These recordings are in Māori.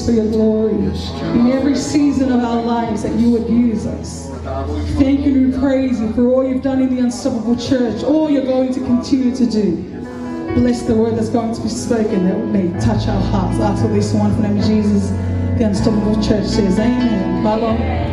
us for your glory. In every season of our lives that you would use us. Thank you and we praise you for all you've done in the Unstoppable Church, all you're going to continue to do. Bless the word that's going to be spoken that may touch our hearts. I ask all this in the wonderful name of Jesus. The Unstoppable Church says amen. Bye-bye.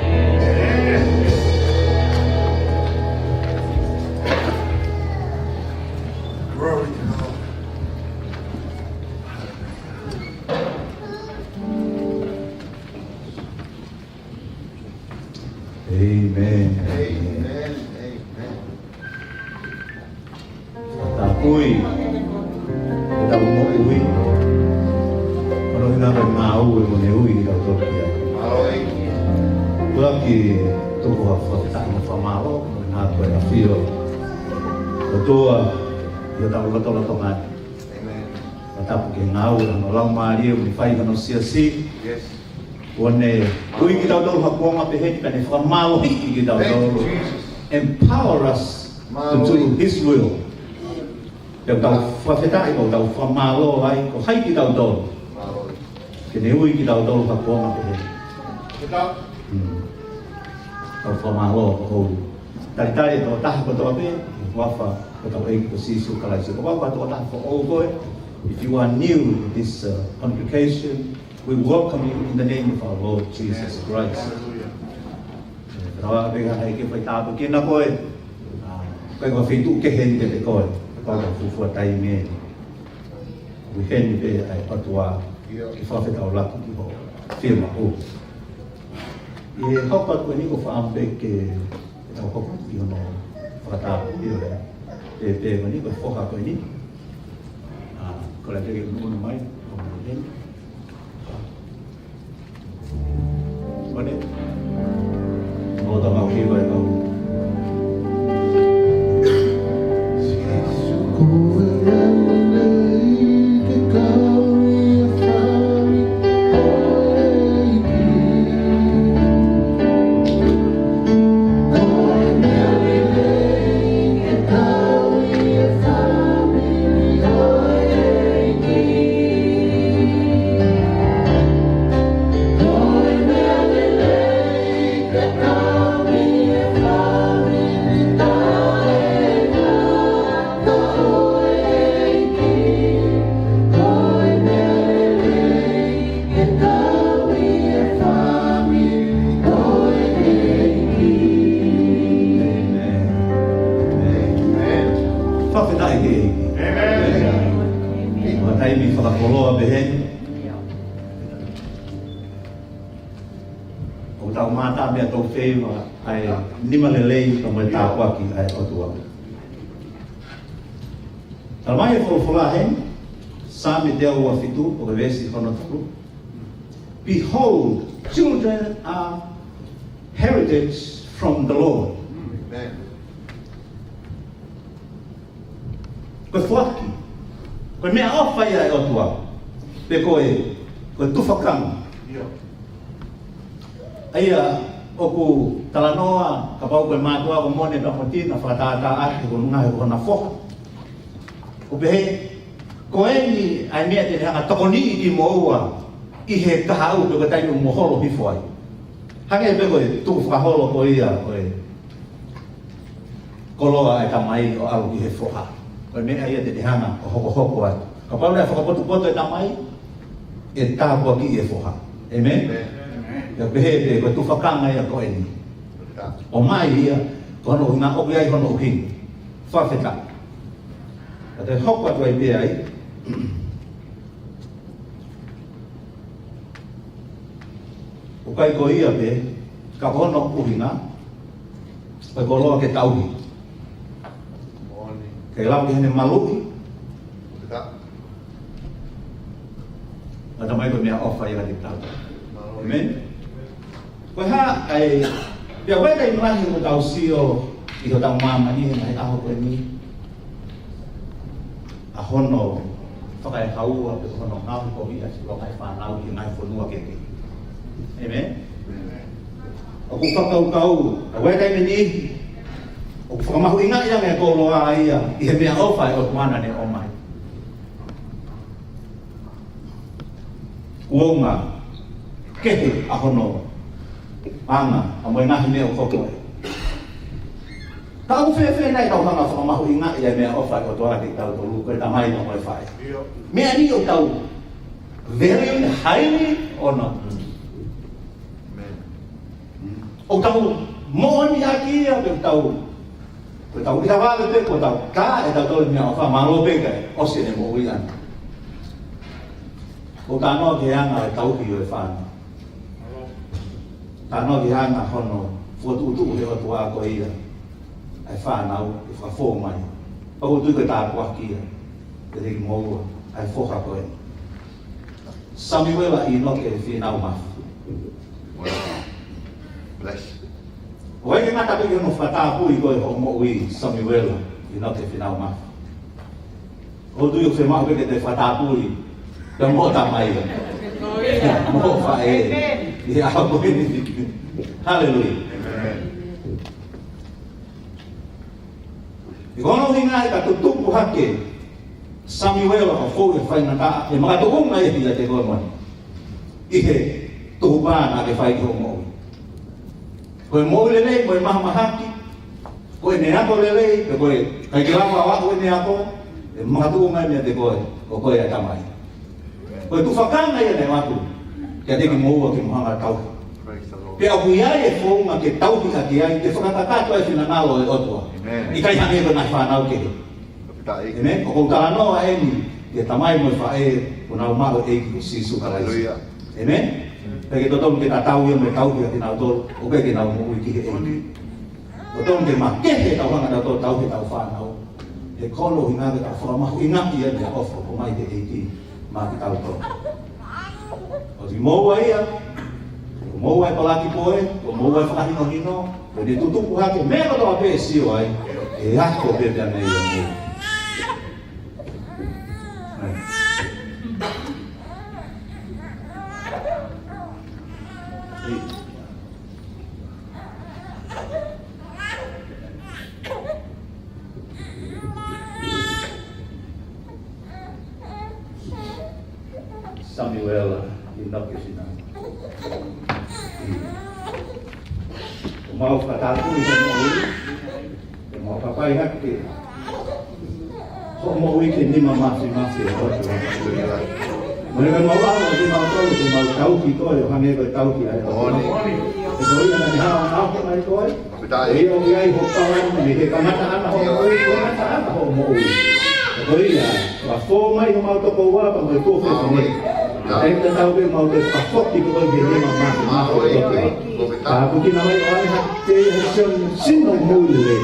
Amen. Amen. Amen. Tapui. Kita mau uwi. Kalau kita mau uwi, mau uwi kita tu dia. Lagi tu apa tak mau nak buat feel. Betul. Kita tahu betul kan. Amen. Tapi kita orang mari menifai manusia si. Yes. One we get out of Hakoma Behet and if Malo he get out of empower us to do his will. The Fafeta go from Malo, I go hike it out of. Can we get out of Hakoma Behet? From Malo, who Tari or Tahakotobe, Wafa, but away to see Sukalai, Wafa to for all boy. If you are new in this congregation, we welcome you in the name of our Lord Jesus Christ. Hallelujah. Lord, I'm out here right now. Behold, children are heritage from the Lord. Amen. Kofuaki, ko me ofa ya otua, pe ko tufakang. Aya oku talanoa kapau ko matua ko mone da potina fatata at ko ngai ko na fo. Ko be ko eni ai me te ha tokoni di moa I he kahau pe tai mo holo before. Hange be ko tu fa holo ko ia ko koloa e tamai o alu I he foha. Ko me ai te hanga ko hoko ai. Kapau na fa ko tu tamai e ta ko ki e foha. Amen. Ya behe ko tu fakanga ya ko eni. O mai ia ko no nga o ia ko no king. Fa feta. Ate hokwa to be ai. O kai ko ia be ka hono uhinga. Ko ko lo ke tauhi. Ke lau ke ne maluki. Ada mai ko me ofa ia di tau. Amen. Ko ha ai dia wai dai mlahi mo tau sio I ho tau mama ni mai aho ko ni. A hono whakai haua pe hono ngau ko ia si whakai whanau I ngai whanua keke. Amen. Aku whakau a wai dai meni o whakamahu inga ia me ko loa ia I he mea ofa o tuana ne o mai. Uonga Kehe ahono anga amoy na hine o koko. Ta u fe nai tau hanga fa mahu inga ia me ofa o toa ki tau tolu ko tamai no mai fai. Me ani o tau very highly honored. O tau mo ni aki a pe tau ita wa pe ko tau ka e tau tolu me ofa malo pe ka o se ne mo wi an. O ta no ke anga tau ki o fa. Ta no ki anga hono fo tu he o tua ko ia. Ai fa nau e fa fo mai. O tu ko ta ko ki ia. Te ri mo ai fo ka ko. Samuel I no ke fi nau ma. Bless. Oi ke mata pe no fata pu I ko ho mo wi Samuel I no ke fi nau ma. O tu yo fe ma ke te fata pu I. Te mo ta mai. Mo fa e. Ya ko ni. Hallelujah. Ikono hinga ka tutupu hake Samuel o fo e fai na ta e mga tuong na e pila te ko mo. Ihe tuba na ke fai ko mo. Ko mo le ko ma haki. Ko ne ako le ko kai ke wa wa ko ne ako e mga tuong na me te ko ko ya tamai. Ko tu fakana ya ne wa tu. Ke te mo wa ke mo hanga tau. Pe au ia e fo ma ke tau ki ka ai te fakata to e fina ngalo e otua. I kai hange ko na fa na o ke. Amen. O ka no a eni ke tamai mo fa e o na ma o e ki si su kala. Amen. Pe ke totom ke tau yo me tau ki na to o pe ke na mo ki e. Totom ke ma ke tau hanga na to tau ki tau fa na o. E kolo hinga ke ta fa ma hinga ki e o fo ko mai te e ki ma ki tau to. O di mo wa ia mo ai pala ki poe, o mo ai fa hino hino, o de tutu ku hake me no to pe si o ai. E ha ko pe pe nei o mo. Samuel inokisina. Mau kata aku di sini, mau apa yang hati? Kok mau weekend ni masih. Mereka mau apa? Dia mau tahu kita, yang hanya tahu kita. Itu yang ada hal apa itu? Dia orang yang hoppalan, dia kamata anak mau. Itu ya, waktu mai mau tu kau apa mau tu fesini. Kita tahu dia mau tu pasok itu kalau dia masih. Aku kina mai ai hati hasil sino mule.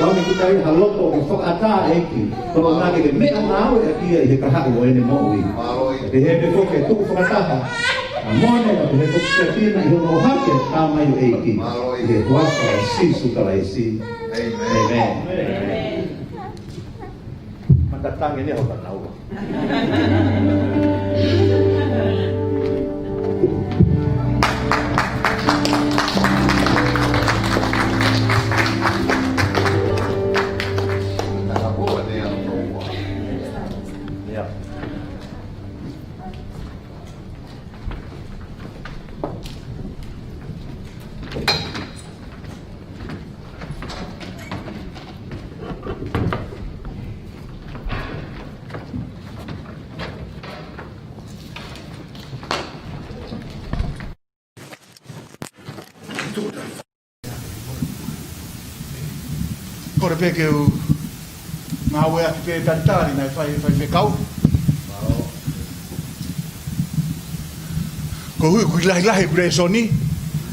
Kami kita ini halot o fok ata eki. Kalau nak ke me anau eki ia kahak o ini mo wi. Dia fok tu fok ata. Amone dia fok setina yo no hake tama yo eki. Dia kuasa si sukala isi. Amen. Mendatang ini aku tak tahu. Kore peke u ngā ue ati pe taritari nei whai kau. Ko hui kui lahi kure soni,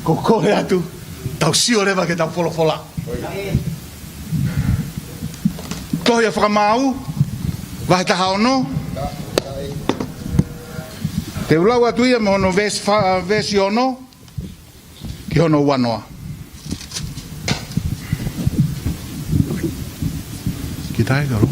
ko kore atu, tau sio rewa ke tau wholofola. Tohi a whakamau, wahe taha ono. Te ulau atu ia me hono vesi ono, ki hono wanoa. Kita ai garo.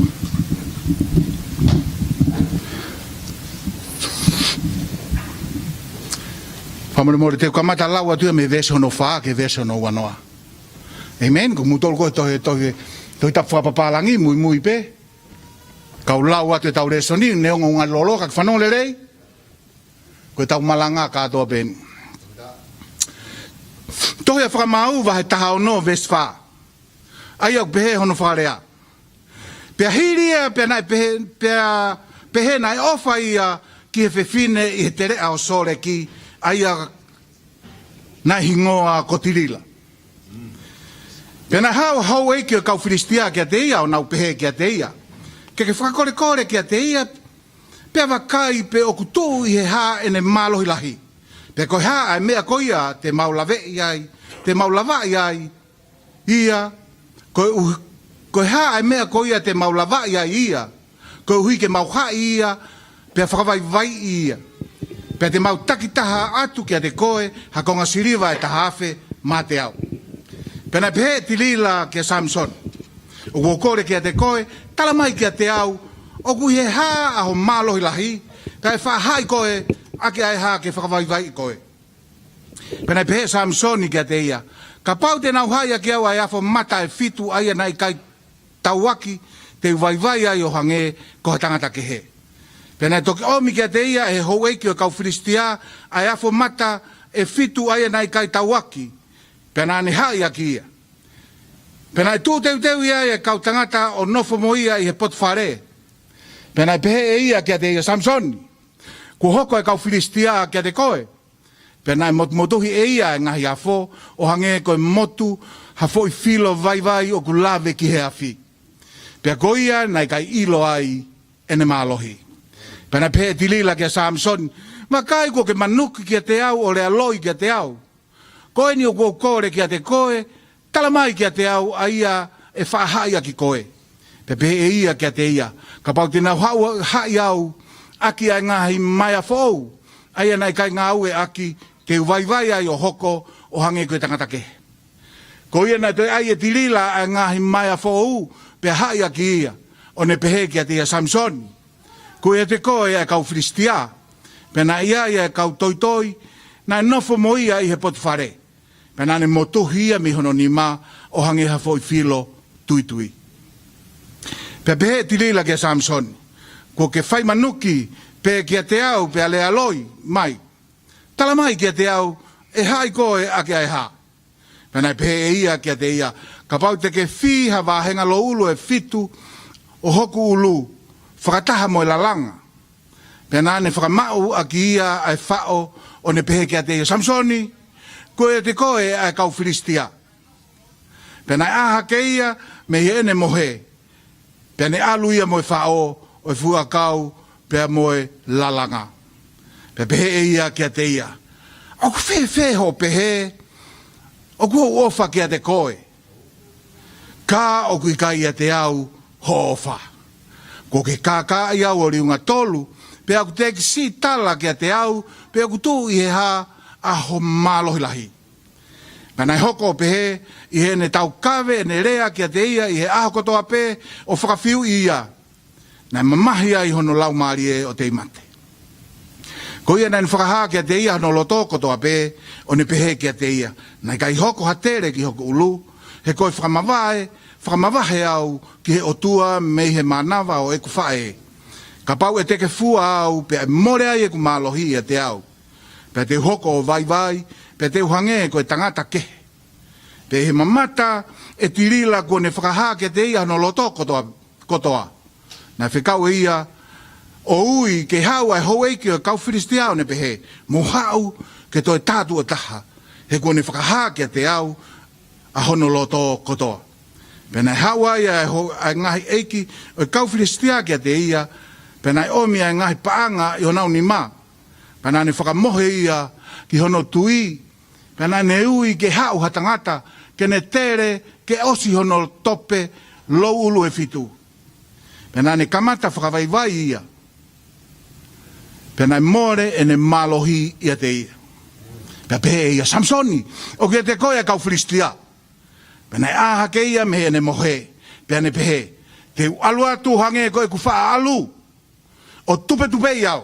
Famole mori te kamata lawa tu me vese no fa ke vese no wanoa. Amen. Ko mutol ko to ta fa papalangi mui pe. Kau lawa te tau resoni ne nga lolo ka fanong le rei. Ko tau malanga ka to pe Tohi a whakamau wa he taha o no vesfa. Ai au pehe hono wharea. Pea hiria pea nai pehe nai ofa ia ki he whewhine i he tere ao sore ki ai a nai hingoa kotirila. Pea nai hau eiki o kau Filistia kia te ia o nau pehe kia te ia. Ke whakakore kia te ia pea wakai pe o kutu i he ha ene malohi lahi. Pea koe ha ai mea koia te maulawe iai, te maulawa iai ia. Koe ha ai mea koia te maulawa iai ia. Koe hui ke mauha ia, pea whakawai vai ia. Pea te mau takitaha atu kia te koe, ha konga siriwa e tahawhe mā te au. Pea nai pehe tilila kia Samson. O kukore kia te koe, tala mai kia te au, o kui he ha aho mālohi lahi, pea e whahai koe, ake ai ha ke whakawai vai koe. Pea nai pehe Samsoni kia te ia, ka pau te nau haia ki au ai afo mata e fitu aia nai kai tauaki te vaivai ai o hange ko ha tangata ke he. Pena toki omi kia te ia e hou eiki o kau Filistia ai afo mata e fitu aia nai kai tauaki. Pena ane haia ki ia. Pena e tū teu ia e kau tangata o nofo mo ia i he potwhare. Pena e pehe e ia kia te ia Samsoni. Ku hoko e kau Filistia kia te koe. Pena e motuhi e ia e ngahi afo o hange koe motu ha foi filo vai o kulave ki he afi. Pea koia nai kai ilo ai ene mālohi. Pena pehe tilila kia Samson, ma kai ko ke manuki kia te au o le aloi kia te au. Koe ni o kore kia te koe, talamai kia te au a ia e whahaia ki koe. Pe pehe e ia kia te ia, ka pau te nau hai au, aki ai ngahi mai a fōu, aia nai kai ngā ue aki, te uvaivai ai o hoko o hange koe tangata ke. Ko ia nai toi ai e tilila ai ngahi mai a fōu, pe hai aki ia, o ne pehe kia te ia Samson. Ko ia te koe ai kau Filistia, pe na ia e kau toitoi, na nofo mo ia i he potwhare. Pe na ne motuhi ia mi hono ni ma, o hange ha fōi filo tuitui. Pe pehe tilila kia Samson, ko ke whai manuki, pe kia te au, pe ale aloi, mai. Tala mai kia te au, e hai koe ake ai ha. Pena e pehe e ia kia te ia, ka pau te ke whiha wāhenga lo ulu e fitu o hoku ulu, whakataha mo i lalanga. Pena ne whakamau a ki ia ai whao o ne pehe kia te ia. Samsoni, koe te koe ai kau Filistia. Pena e aha ke ia me i ene mohe. Pena e alu ia mo i whao o i fua kau pea mo i lalanga. Pe pehe e ia kia te ia. O ku whewheho pehe, o ku ofa kia te koe. Ka o ku i kai ia te au ho ofa. Ko ke ka i au o riunga tolu, pe aku te si tala kia te au, pe aku tu i he ha a ho mālohi lahi. Pena i hoko pehe, i he ne tau kawe, ne rea kia te ia, i he aho kotoa pe, o whakawhiu i ia. Nai mamahi ai hono lau maari e o te imate. Ko ia nai whakaha kia te ia hono loto kotoa pe, o ne pehe kia te ia. Nai kai hoko hatere ki hoko ulu, he koe whakamawahe au ki he otua mei he manawa o eku whae. Ka pau e teke fua au, pe e more ai eku mālohi e te au. Pe te hoko o vai, pe te uhange koe tangata ke. Pe he mamata e tirila ko ne whakaha kia te ia hono loto kotoa. Nai whikau e ia, o ui ke hau ai hou eiki o kau Filistia o ne pehe, mo hau ke toi tātua taha, he ko ne whakaha kia te au, a hono loto kotoa. Pena hau ai ai ngahi eiki o kau Filistia kia te ia, pena omi ai ngahi paanga i honau ni ma. Pena ne whakamohe ia ki hono tui, pena ne ui ke hau hatangata, ke ne tere, ke osi hono tope, lo ulu e fitu. Pena ne kamata whakawaivai ia. Pena more e ne malohi ia te ia. Pena pehe ia Samsoni, o kia te koe kau Filistia. Pena e aha ke ia me e ne mohe. Pena ne pehe, te alu atu hange koe ku wha alu. O tupe iau.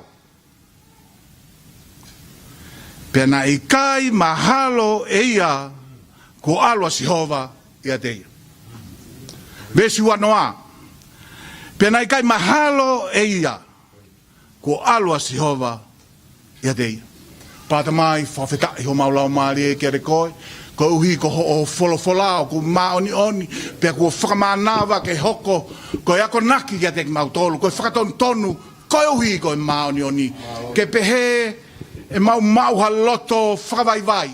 Pena i kai mahalo e ia ko alua Sihova ia te ia. Vesi wanoa. Pena i kai mahalo e ia ko alua Sihova ia te ia. Pata mai, whawheta i ho maulau maari e kia re koe. ko uhi ko ho folofola ko maoni oni pe ko whakamanawa ke hoko ko ako naki kia te mautolu ko whakaton tonu ko uhi ko maoni oni ke pehe e mau haloto whakawaivai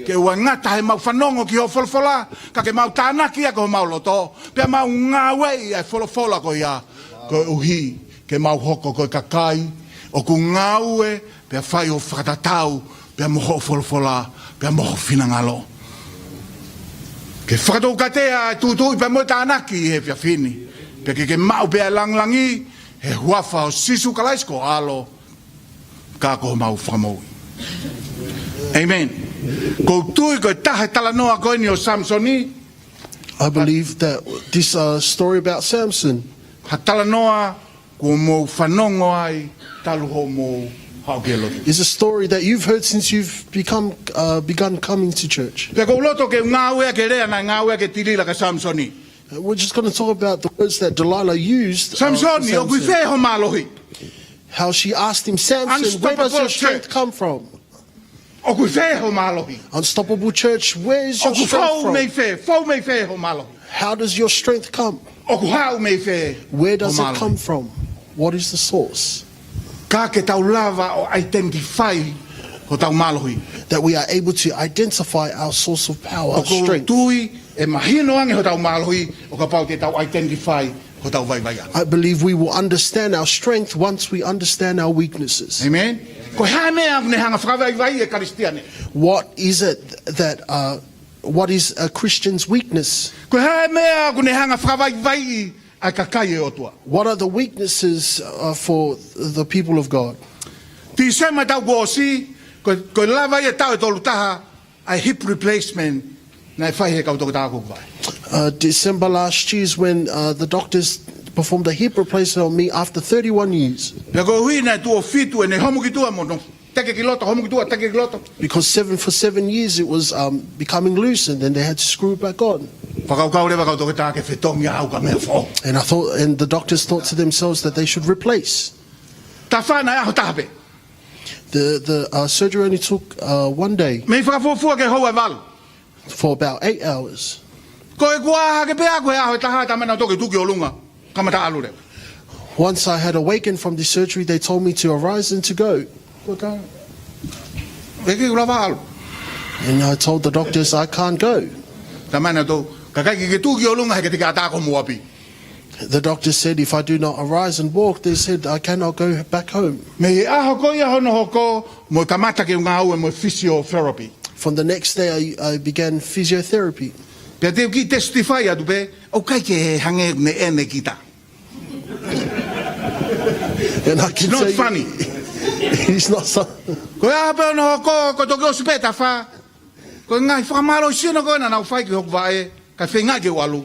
ke ua ngata he mau whanongo ki ho folofola ka ke mau tānaki a ko mau loto pe mau ngawei e folofola ko ia ko uhi ke mau hoko ko kakai o ku ngaue pe whai o whakatatau pe moho folofola pe moho finangalo ke whakatou katea tūtui pe mo tānaki he pia fini pe ke mau pe langlangi he huafa o sisu kalaisko alo ka ko mau whakamoui amen ko tui ko tahe talanoa ko ni o Samsoni I believe that this story about Samson ha talanoa ko mo whanongo ai talu ho mo haukelo is a story that you've heard since you've begun coming to church. pe ko loto ke ngaue ke rea na ngaue ke tilila ka Samsoni We're just going to talk about the words that Delilah used. For Samsoni o kui Samson. whē ho malohi How she asked him, Samson, where does your strength come from? o kui whē ho malohi Unstoppable church, where is o your ku strength whau mei from? whē ho malohi How does your strength come? o ku hau mei whē Where does ho it malohi. come from? What is the source? Ka ke tau lava o identify ho tau malohi That we are able to identify our source of power, o our ko strength. tui e mahino ange ho tau malohi o ka pau te tau identify ho tau vaivai I believe we will understand our strength once we understand our weaknesses. amen ko hae mea ne hanga whakavaivai e karistiane What is it that, what is a Christian's weakness? ko hae mea ko ne hanga whakavaivai ai kakai e otua What are the weaknesses for the people of God? ti sema tau gosi ko lava e tau e tolu taha ai hip replacement na e whai he kau toko tāku vai December last year is when the doctors performed a hip replacement on me after 31 years. Pea ko hui nei tuo fitu e nei homu ki tua mono. Teke ki loto, homu ki tua, teke ki loto. Because for 7 years it was becoming loose, and then they had to screw it back on. Whakau rewa kau toke tāke whetongi au ka mea who. And the doctors thought to themselves that they should replace. Tā whānai aho tāpe. The surgery only took 1 day Mei whakafua ke hou e walu. for about 8 hours. Ko e kua hake pea koe aho e taha ta mena toke tuki o lunga. Kamata alu rewa. Once I had awakened from the surgery, they told me to arise and to go. Ko tā. Eke ula walu. And I told the doctors I can't go. Ta mena tō. Ka kai ke tuki o lunga heke te ka tāko muapi. The doctor said if I do not arise and walk, they said I cannot go back home. Mei aho ko ia hono hoko mo kamata ke unga au e mo physiotherapy. From the next day, I began physiotherapy. Pea teo ki testify atu pe, o kai ke he hange ne ene kita. And I It's can not tell funny. you, it's not so. Ko ia pe ono hoko, ko toke o supeta wha. Ko ngai whakamaro sino ko ena nau whai ki hoko vae, kai whenga ke walu.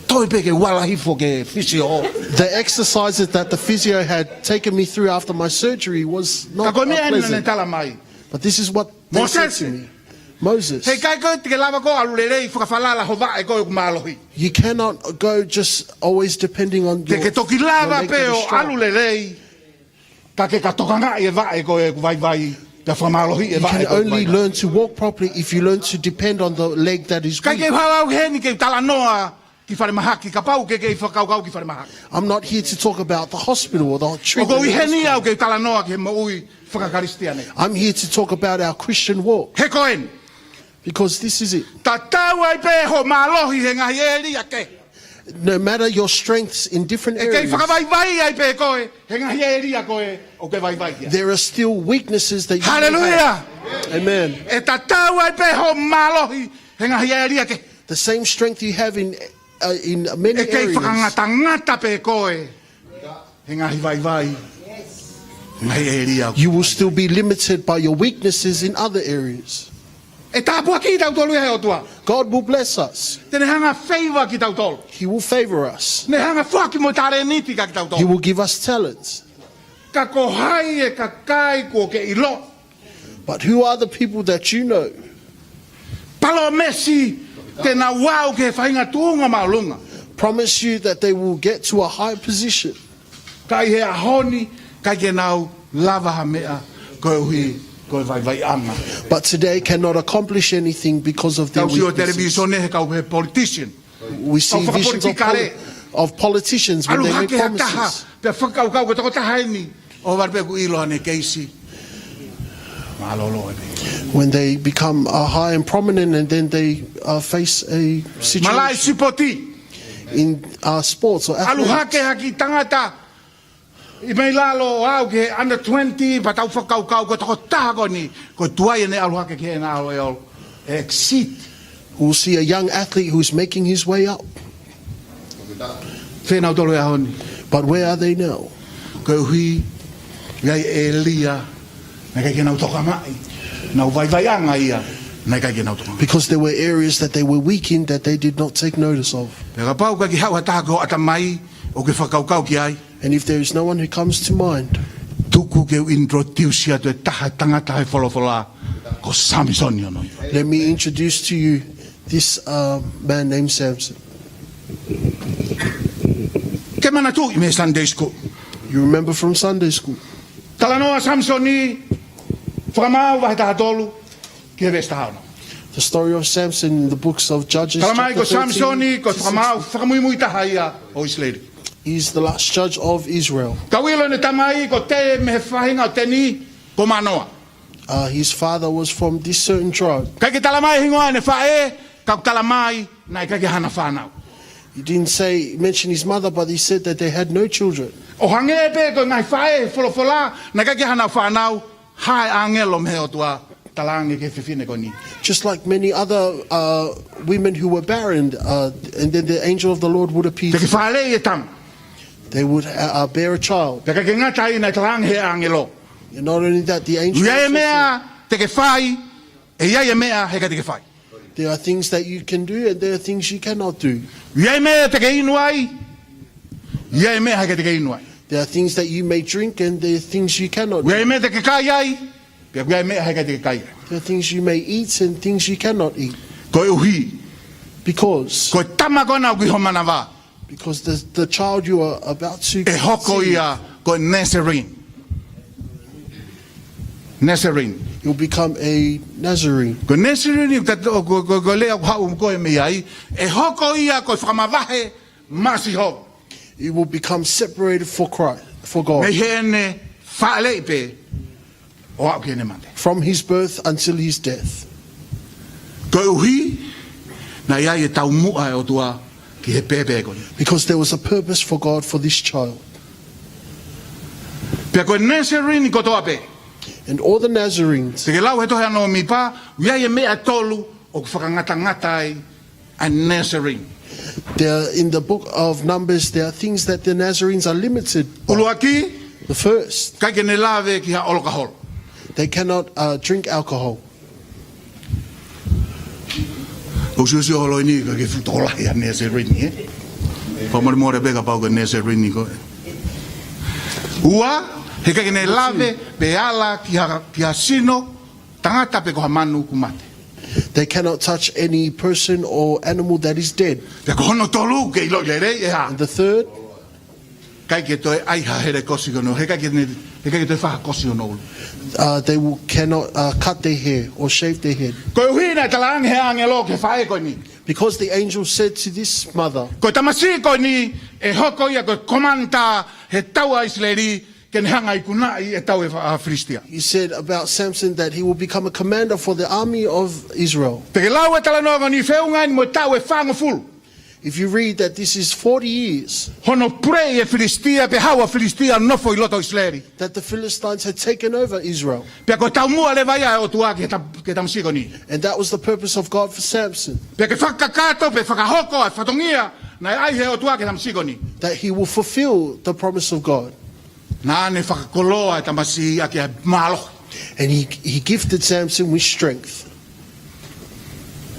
Toi pe ke wala hifo ke physio. The exercises that the physio had taken me through after my surgery was Ka not koe mea ena ne pleasant. tala mai. But this is what they said to Mosese. me. Moses, Hei kai koe te ke lava ko alu lelei whakawhalala ho vae koe ku mālohi. you cannot go just always depending on Te your, ke toki your lava leg pe that is o strong. alu lelei, ka ke ka tokanga e vae koe ku vai vai, te whamalohi e You vae can koe ku only vai vai. learn to walk properly if you learn to depend on the leg that is Kai ke weak. hau he ni ke tala noa ki whare mahaki, ka pau ke whakaukau ki whare mahaki. I'm not here to talk about the hospital or the O treatment. ko i in the he ni hospital. au ke tala noa ke maui whakakaristia nei. I'm here to talk about our Christian walk, He koen, because this is it. ta tau ai pe ho mālohi he ngahi e ria ke. No matter your strengths in different E kei areas, whakawai vai ai pe koe, he ngahi e ria koe, o ke vai vai kia. there are still weaknesses that you may have. Hallelujah! Amen. E ta tau ai pe ho mālohi, he ngahi e ria ke. The same strength you have in many E kei areas, whakangata ngata pe koe, he ngahi vai vai, ngahi e ria. you will still be limited by your weaknesses in other areas. E tāpua ki tau tolu e o tua. God will bless us. Tene hanga favor ki tau tolu. He will favor us. Ne hanga whaki mo tare niti ka ki tau He tolu. will give us talents. Ka ko hai e ka kai ko ke ilo. But who are the people that you know Palo mesi te na wau ke whainga tuunga maulunga. promise you that they will get to a high position? Kai he ahoni, kai ke nau lava ha mea, koe hui Ko vai anga. but today cannot accomplish anything because of their Tau si o weaknesses. televisione he kau he politician. We see Au visions whakapolitika of politicians when Alu they make hake ha taha. promises. Pe whakau kau ko toko tahaini. O warpe ku ilo ane keisi. Malolo e. When they become high and prominent and then they face a Malai situation sipoti. in sports or Alu athletics. hake haki tangata. I mei lalo au ke under 20 pa tau whakau kau ko toko taha ko ni. Ko tuai ane alu hake ke na alo e ol. Exit. We'll see a young athlete who's making his way up. Whenau tolo e ahoni. But where are they now? Ko hui. Iai Elia. Na kai ke nau toka mai. Nau vai anga ia. Na kai ke nau toka mai. Because there were areas that they were weak in that they did not take notice of. Pega pau ka ki hau hata ko ata mai. O ke whakau kau ki ai. And if there is no one who comes to mind, Tuku ke introduce ia tu e taha tangata he wholofola. Ko Samson ia noi. let me introduce to you this man named Samson. Ke mana tu i me Sunday school. You remember from Sunday school. Talanoa Samson ni. Whakamau wahe taha tolu. Ki he vesta hao. The story of Samson in the books of Judges Talamai ko chapter Samson 13 ni. Ko to whakamau 16. whakamui mui taha ia. O Israeli. He's the last judge of Israel. Kawilo ne tamai ko te me he whahinga o te ni. Ko manoa. His father was from this certain tribe. Kai ke talamai hingoa ne whae. Kau talamai. Nai kai ke hana whanau. He didn't mention his mother, but he said that they had no children. O hange pe ko ngai whae wholofola. Nai kai ke hana whanau. Hai angelo me o tua. Talangi ke whiwhine ko ni. Just like many other women who were barren, and then the angel of the Lord would appear. Te ke whaale e tang. They would bear a child. Te ke ngata i nai talangi he angelo. And not only that, the angel. Ia e also said, mea te ke whai. E ia e mea he ka te ke whai. there are things that you can do, and there are things you cannot do. Ia e mea te ke inuai. Ia e mea he ka te ke inuai. There are things that you may drink, and there are things you cannot do. Ia e mea te ke kai ai. Ia e mea he ka te ke kai ai. There are things you may eat and things you cannot eat. Ko e uhi. Because Ko tama kona ki homana wā. the child you are about to E hoko conceive, ia ko Nazarene. Nazarene. you'll become a Nazarene. Ko Nazarene ko lea hau ko e mea ai. E hoko ia ko whamavahe masi ho. You will become separated for Christ, for Me God, he ne whaale pe. O au ke ne mate. from his birth until his death. Ko e uhi. Na ia e tau mua e o tua ki he pepe ko ni. Because there was a purpose for God for this child. Pea ko Nazarene ko toa pe. And all the Nazarenes, Te ke lau he tohe anō mi pā, ia e mea tolu o whakangata ai a Nazarene. there in the book of Numbers, there are things that the Nazarenes are limited by. Ulu aki, The first, kai ke ne lawe ki ha olokaholo. they cannot drink alcohol. O siusi o holoi ni ka ke futola i a Nazarene, e? Pamore more bega pau ka Nazarene ko. Ua, he kai ke ne lawe pe ala ki ha sino, tangata pe ko ha manu kumate. They cannot touch any person or animal that is dead. Pe ko hono tolu ke ilo le rei e ha. And the third, Kai ke toi ai ha here kosi kono, he kai ke toi whaha kosi kono ulu. they cannot cut their hair or shave their head. Ko e hui na talang he angelo ke whae ko ni. Because the angel said to this mother, Ko tamasi ko ni e hoko ia ko komanta he taua Israeli ke ne hanga i kunai e tau e Filistia. he said about Samson that he will become a commander for the army of Israel. Te ke lau e talanoa ko ni whiunga ni mo tau e whanga fulu. If you read that this is 40 years Hono prei e Filistia pe haua Filistia nofo i loto Israeli. that the Philistines had taken over Israel. Pe ko tau mua le vai o tua ke tamasi ko ni. And that was the purpose of God for Samson, Pe ke whakakato pe whakahoko e whatongia na ai he o tua ke tamasi ko ni. that he will fulfill the promise of God. Na ne whakakoloa e tamasi a ke malo. And he gifted Samson with strength.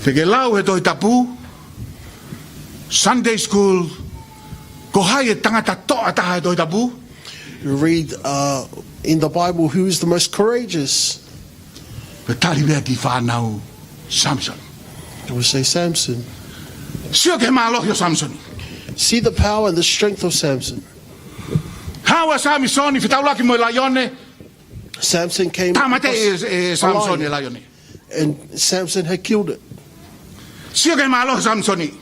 Te ke lau e toi tapu, Sunday school, ko hai e tangata toa taha e toi tapu, You read in the Bible who is the most courageous. pe tari mea ki whanau Samson. It will say Samson. Sio ke malo yo Samson. See the power and the strength of Samson. Hawa Samsoni fitaulaki mo laione, Samson came Tamate across e a Samson e lion, laioni. and Samson had killed it. Sio ke malo Samsoni.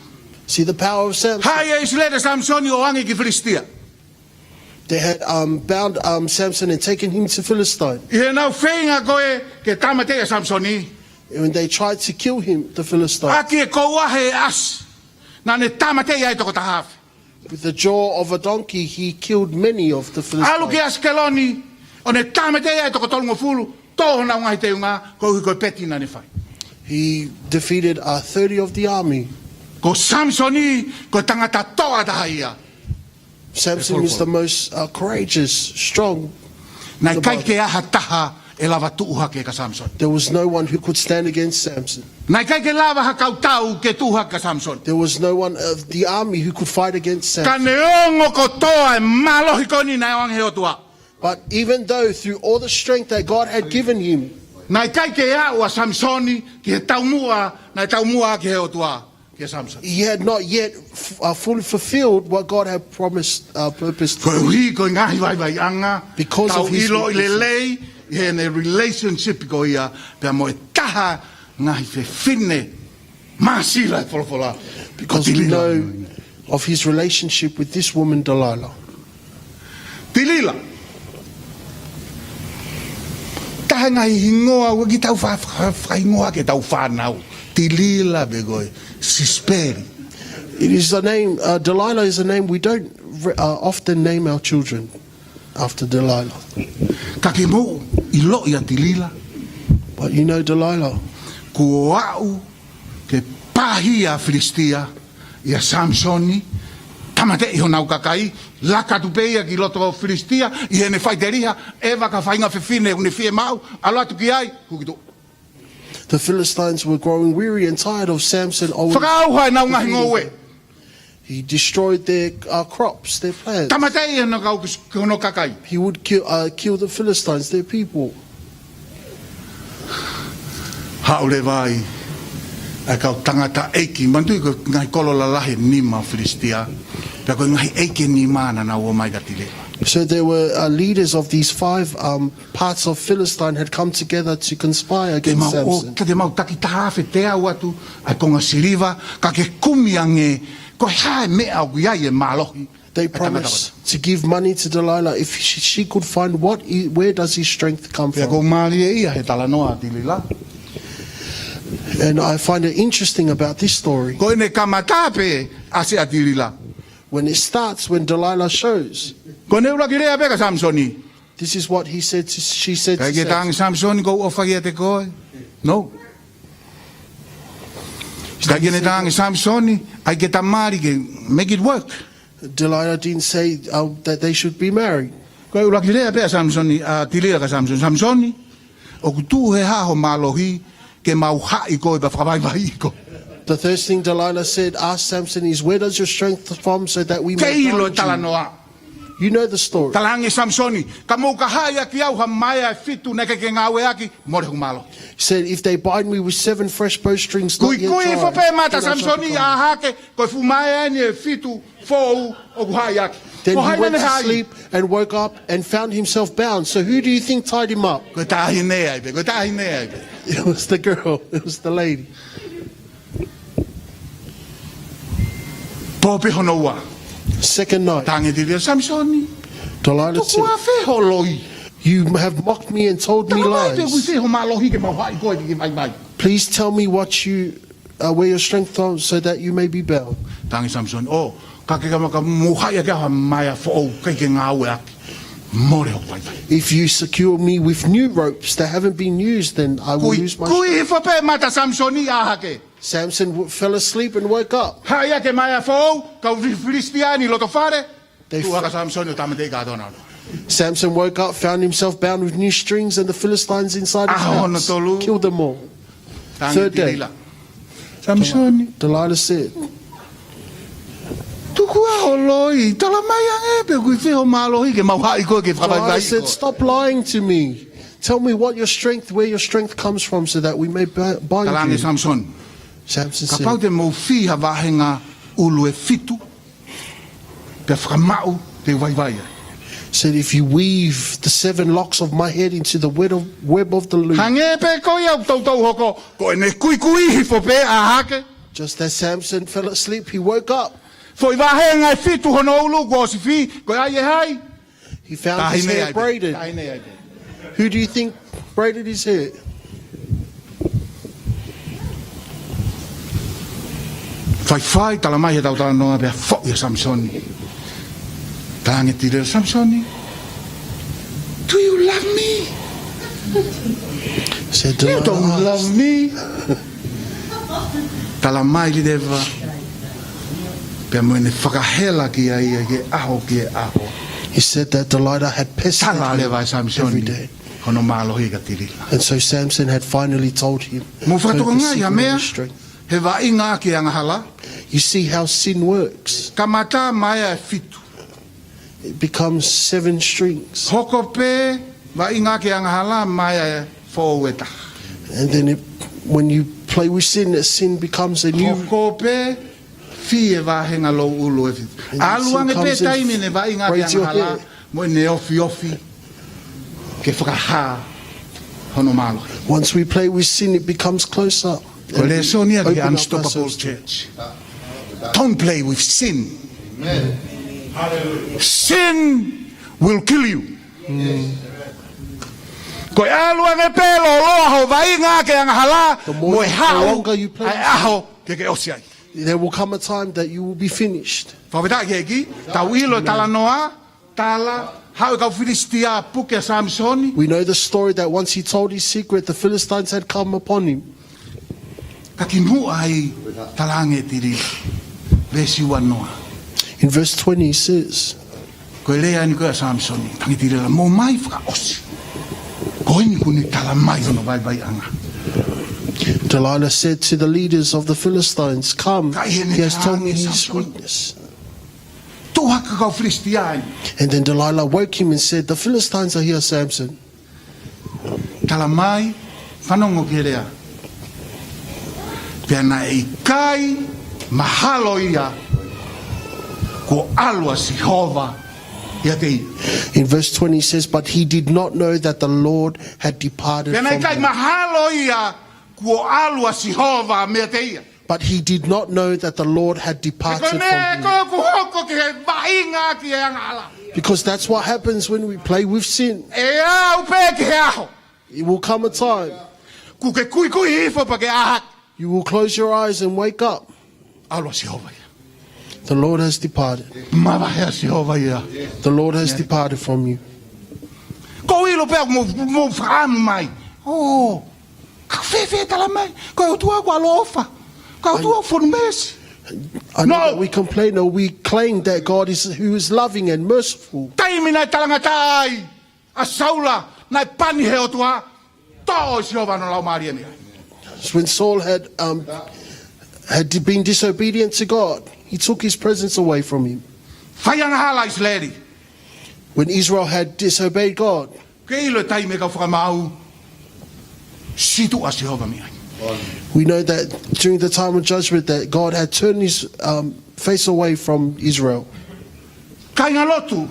See the power of Samson. Hai Israel Samsoni o angi ki Filistia. They had bound Samson and taken him to Philistine. I nau feinga koe ke tamate e Samsoni. And when they tried to kill him, the Philistines, Aki e koua he as. Na ne tamate ai toko tahafi. with the jaw of a donkey, he killed many of the Alu ki Philistines. Askeloni. O ne tamate ai toko tolungo fulu. Toho na ngai te unga. Ko koe peti na ne fai. He defeated 30 of the army. Ko Samsoni ko tangata toa tahaia. Samson was the most courageous, strong. Nai kai ke aha taha e lava tuuha ke ka Samson. There was no one who could stand against Samson. Nai kai ke lava ha kautau ke tuha ka Samson. There was no one of the army who could fight against Ka Samson. ne ongo ko toa e malohi koni na wang he otua. But even though through all the strength that God had given him, Nai kai ke a ua Samsoni ki he taumua na taumua ke he otua ke Samson. he had not yet fully fulfilled what God had promised, purposed. Ko hui ko ngahi vai vai anga. Because tau of his ilo i le weaknesses. lei he ne relationship ko ia pe mo e taha ngahi fe fine masila folofola. Because we know of his relationship with this woman, Delilah. Tilila. Taha ngahi hingoa wa ki tau whaingoa ke tau whanau. Tilila begoi. Sisperi. It is a name, Delilah is a name we don't often name our children after Delilah. Ka ke mo i lo ia tilila. But you know Delilah, Ko au ke pahia Filistia ia Samsoni. Tamate i honau kakai. Laka tupeia ki loto o Filistia. I hene whaiteria. Eva ka whainga whiwhine uni fie mau. Alo atu ki ai. Kukitu. the Philistines were growing weary and tired of Samson. Whakauhai nau ngahi ngowe. He destroyed their crops, their plants. Tamate i honau kau kono kakai. He would kill the Philistines, their people. Haole vai. Ai kau tangata eiki. Mantui ko ngai kolola lahi nima Filistia. Pea ko ngai eiki ni mana na ua mai gatile. So there were leaders of these 5 parts of Philistine had come together to conspire against Samson. Ka te mau taki tahawhi te au atu. Ai konga siriva. Ka ke kumi ange. Ko hae mea au iai e malohi. They promised to give money to Delilah if she could find where does his strength come Pea ko from. maari e ia he talanoa tilila. And I find it interesting about this story. Ko ene kamatape ase a tilila. When it starts, when Delilah shows, Ko ne ura kirea peka Samsoni. this is what she said Kai to ke tangi Samson. Samsoni ko ofagia te koe. No. Kai ke ne tangi Samsoni. Ai ke tamari ke make it work. Delilah didn't say that they should be married. Ko ura kirea peka Samsoni. Tilila ka Samsoni. Samsoni. O kutu he haho malohi ke mau hai koe pa whakawai ko. The first thing Delilah said, ask Samson, is where does your strength come so that we may Keilo bind you? talanoa. You know the story. Talangi Samsoni. Ka mau ka haia ki au ha maia e fitu neke ke ngawe aki. More humalo. He said, if they bind me with 7 fresh bowstrings, not Kui yet kui dried, whape mata then I shall Samsoni be a gone." hake. Ko fumaia ni e fitu fou o kuhai aki. Then Ko he haina went ne to hai. sleep and woke up and found himself bound. So who do you think tied him up? Ko tahi ne ai be. Ko tahi ne ai be. It was the girl. It was the lady. Pope honoa. Second night, Tangi tiri Samsoni. Delilah Tuku a said, fe holoi. you have mocked me and told me Tama mai pe kui lies. fe ho malohi ke mau hai koe ki mai mai. Please tell me where your strength comes so that you may be bound. Tangi Samsoni. O, ka ke kama ka muhai aki ha maia fou kai ke ngawe aki. More ho mai mai. If you secure me with new ropes that haven't been used, then I will Kui use my kui strength. whape mata Samsoni a hake. Samson fell asleep and woke up. Haia ke maia fou. Ka Filistiani loto fare. They Tu haka Samsoni o tamate ka dona. Samson woke up, found himself bound with new strings, and the Philistines inside his Ah, ono house tolu. killed them all. Tangi Third day. tiri la. Samsoni. Delilah said, Tuku a holoi. Tala mai ang epe kui fe ho malohi ke mau hai koe ke whakai Delilah vai said, ko. stop lying to me. Tell me where your strength comes from so that we may bind Talangi you. Samson. Samson Ka pau said, te mau fiha wahenga ulu e fitu. Pe whakamau te vai vai. Said, if you weave the 7 locks of my head into the web of the loom, Hange pe ko ia tau hoko, ko ene kui hifo pe a hake. just as Samson fell asleep, he woke up. Foi wahe ngai fitu hono ulu ko si fi, ko ai e hai. He found his hair braided. Who do you think braided his hair? Fai tala mai he tau tala noa bea fo ia Samsoni. Tange tira Samsoni. Do you love me? Said, You don't love me. Tala mai li deva. Pea moene whakahela ki a ia ke aho ki e aho. He said that Delilah had pestered Tala le vai him every Samsoni. day. Hono mālohi ka tirila. And so Samson had finally told him Mo the whakatoka ngai secret a of mea. his strength. He wa inga ki anga hala. You see how sin works. Kamata mai e fitu. It becomes 7 strings. Hoko pe wa inga ki anga hala mai e fōweta. And then when you play with sin becomes a new. Hoko pe fie wa henga lo ulu e fitu. And Aluange sin pe comes in, taimi ne wa inga ki braids anga your hala. hair. Mo ne ofi. Ke whakaha hono mālohi. Once we play with sin, it becomes closer. Ko le sonia ki Open up Unstoppable ourselves to it. Church. Don't play with sin. Sin will kill you. Ko e aluange pe lo loho wa inga ki anga hala. The more- Mo e the hao. longer you play Ai aho ke osi ai. There will come a time that you will be finished. Whaweta ki eki, tau ilo tala noa, tala, hau kau Filistia puke a Samsoni, We know the story that once he told his secret, the Philistines had come upon him. ka ki mua ai talange tiri, vesi ua noa. In verse 20, he says, Ko e lea ni koe a Samsoni, tangi tiri la, mo mai whaka osi. Ko ini kuni tala mai hono vai vai anga. Delilah said to the leaders of the Philistines, come, he has told me his Samson. weakness. Tō haka kau Filistia ai, And then Delilah woke him and said, the Philistines are here, Samson. tala mai, whanongo ki rea. Pea na e kai, mahalo ia, ko alua si hova, ia te ia. In verse 20, he says, but he did not know that the Lord had departed Pena from kai him. mahalo ia kua alua si hova mea te ia. But he did not know that the Lord had Ko departed ne from him. ko ku hoko ki he vainga ki e angala. Because that's what happens when we play with sin. E au pe ki he aho. It will come a time Ku ke kui hifo pa ke ahak. you will close your eyes and wake up. Alua si hova ia. The Lord has departed. Mawahea si hova ia. The Lord has departed from you. Ko ilo pe mo whaamu mai. Oh, ka whewhe tala mai. Ko utua kua lofa. Ko utua whonu mesi. I know No. that we complain or we claim that God is who is loving and merciful. Taimi nai talanga tai. A saula nai pani he o tua. Tō si hova no lau maria ni ai. When Saul had been disobedient to God, he took his presence away from him. Whaianga hala Israeli. When Israel had disobeyed God, Ke ilo tai me ka whakamau. Situ a si hova mi ai. we know that during the time of judgment that God had turned his face away from Israel. Kai ngā lotu.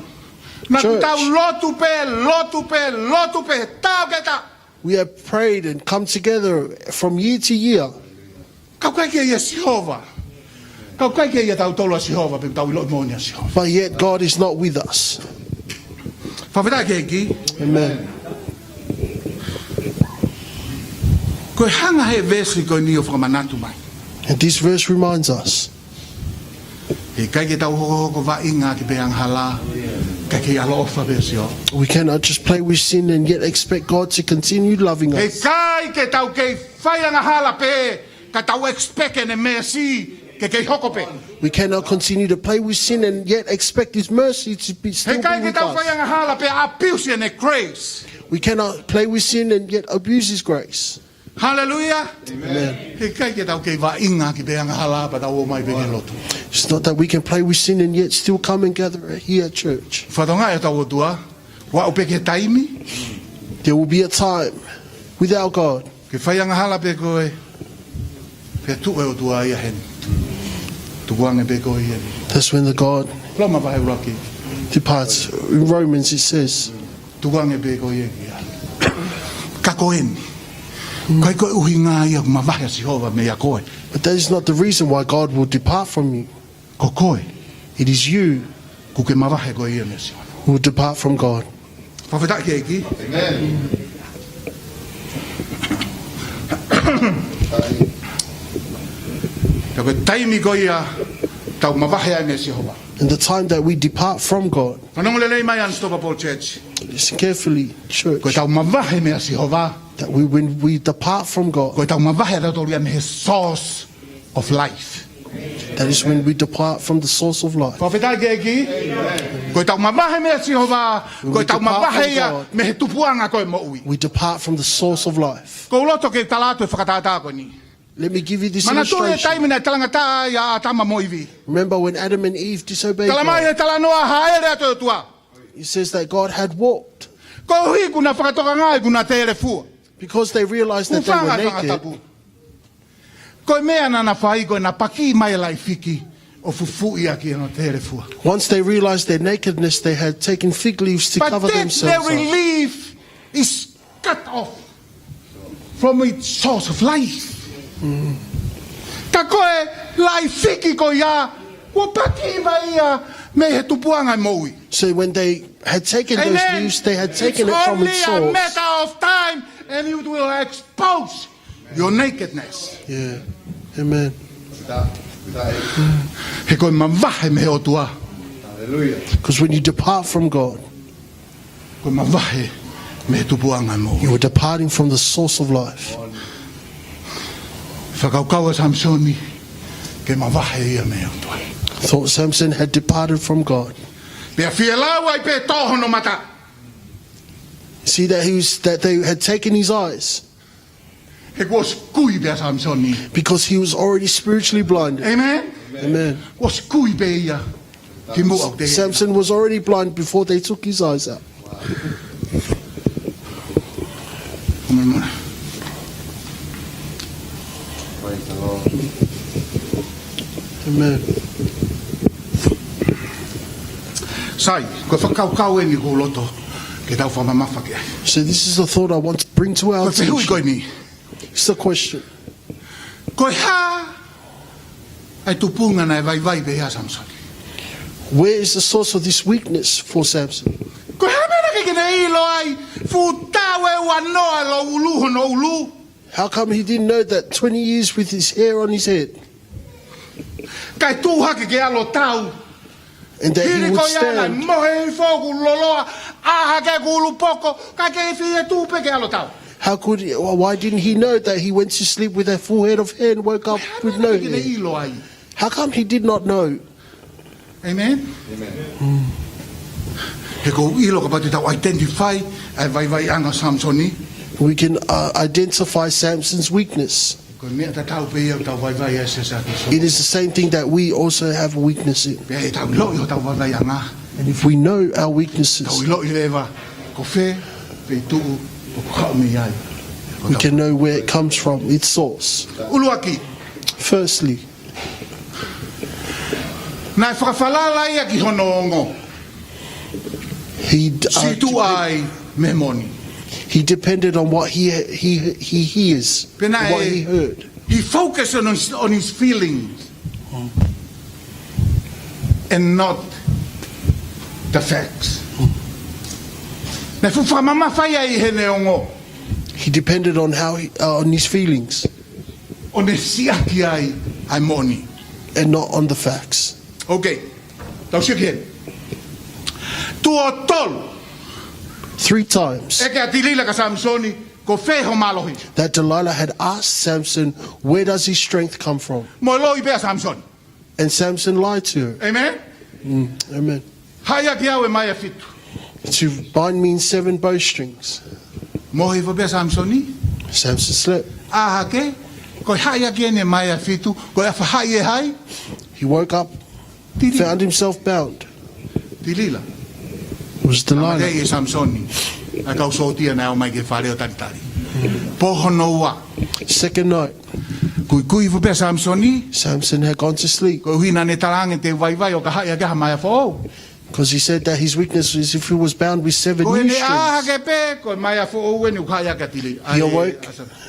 Na Church. kutau lotu pe, tau ke ta. We have prayed and come together from year to year, Kau kai ke ia si hova. Kau kai ke ia tau tolo si hova, pe tau ilo monia si hova. but yet God is not with us. Whawheta ke ki, Amen. koe hanga he vesi koe ni o whakamanatu mai. And this verse reminds us E kai ke tau hoko wa inga ki peang hala, kai ke alo ofa vesi o. we cannot just play with sin and yet expect God to continue loving E us. kai ke tau ke whaianga hala pe, ka tau expeke ne mea si, ke hoko pe. We cannot continue to play with sin and yet expect His mercy to be He still kai be ke with tau us. whaianga hala pe a piusi ne grace. We cannot play with sin and yet abuse His grace. Hallelujah. Amen. He kai ke tau ke wa inga ki peang hala, pa tau o mai peke lotu. It's not that we can play with sin and yet still come and gather here at church. Whatonga e tau o tua, wa o peke taimi, There will be a time without God. ke whaianga hala pe koe, pe tu e o tua ia hen. Tukuange pe koe ia. That's when the God Plama pahe uraki. departs. In Romans it says, Tuange be ko ye kia. Ka koen. Kai ko uhinga ia mavahe si hova me ya koe. but that is not the reason why God will depart from you. Ko koe. It is you Ku ke mavahe ko ia me si. who will depart from God. Whawheta ki eki. Te koe taimi ko ia tau mavahe ai me si hova. And the time that we depart from God, Panongo lelei mai an Stopper Paul Church. listen carefully, church, Koe tau mavahe me si hova. that when we depart from God, Koe tau mavahe tau toria me he source of life. that is when we depart from the source of life. Whawheta ki eki. Koe tau mavahe me si hova. Koe tau mavahe ia me he tupuanga koe mo ui. We depart from the source of life. Ko loto ke talato e whakatata ko ni. Let me give you this Mana tō e illustration. taimina e talangata ia atama mo iwi. Remember when Adam and Eve disobeyed Talamai God? e talanoa haere ato tua. It says that God had walked Ko hui kuna whakatoka ngai kuna te ere fua. because they realized that they were naked. Ko mea na na whai ko na paki mai lai fiki o fufu ia ki no te ere fua. Once they realized their nakedness, they had taken fig leaves to But cover then themselves the up. relief is cut off from its source of life. Ka koe lai fiki ko ia, ko paki mai ia me he tupuanga moui. So when they had taken those Amen. leaves, they had taken It's it from only its a source. matter of time and it will expose your nakedness. Yeah. Amen. He koe mavahe me o tua. Because when you depart from God, Koe mavahe me tupuanga you moui. are departing from the source of life. Whakaukaua Samsoni ke mavahe ia me o tua. Thought Samson had departed from God. Pea whialau ai pe tohono mata. See that they had taken his eyes He was kui pea Samsoni. because he was already spiritually blinded. Amen? Amen. Was kui pe ia. Ki mu au te. Samson was already blind before they took his eyes out. Amen. Sai, koe whakaukau e ni ko loto. Ke tau whamamafa ke ai. So this is the thought I want to bring to our Koe whihui koe attention. ni. It's a question. Koe ha ai tupunga na e vai vai pe ia Samsoni. Where is the source of this weakness for Samson? Koe ha mena ke kene ilo ai. Futau e wanoa lo ulu hono ulu. How come he didn't know that 20 years with his hair on his head Kai tūhake ke alo tau. and that he Hiri would ko ia nai stand? mohe i fōku loloa. Aha ke kulu poko. Kai ke whie tūpe ke alo tau. How could he, why didn't he know that he went to sleep with a full head of hair and woke up with no Kene hair? ilo ai. How come he did not know? Amen? He ko ilo ka pati tau identify ai vai vai anga Samsoni. We can identify Samson's weakness. Ko mea ta tau pe ia tau vai vai e se sa ki so. It is the same thing that we also have a weakness in. Pea e tau lo i o tau vai vai anga. And if we know our Tau weaknesses, i lo i lewa. Ko whe, pe tuu, o kau mi ai. we can know where it comes from, its source. Uluaki. Firstly, Nai whakawhalala ia ki hono ongo. he Si tu ai me moni. he depended on what he hears, Pena what he e, heard. he focused on his feelings. And not the facts. Nai whamama whai ai hene ongo. He depended on on his feelings O ne siaki ai moni. and not on the facts. Okay. Tau siaki hen. Tuo tolu. 3 times Eke atilila ka Samsoni. Ko wheho malohi. that Delilah had asked Samson, where does his strength come from? Mo loi pea Samson. And Samson lied to her. Amen? Amen. Haya ki au e mai a fitu. To bind means 7 bowstrings. Mohi fo pea Samsoni. Samson slept. Aha ke. Ko haya ki ene mai a fitu. Ko e whahai e hai. He woke up, Tilila. found himself bound. Tilila. It was Delilah. Amadei e Samsoni. A kau sotia na o mai ke whare o taritari. Poho no ua. Second night, Kui fo pea Samsoni. Samson had gone to sleep Ko hina ne tarange te vai vai o ka haya ke ha mai a fo. Because he said that his weakness is if he was bound with 7 Ko new ne aha strings. ke pe ko mai a fo o ni ukaya ka tili. He awoke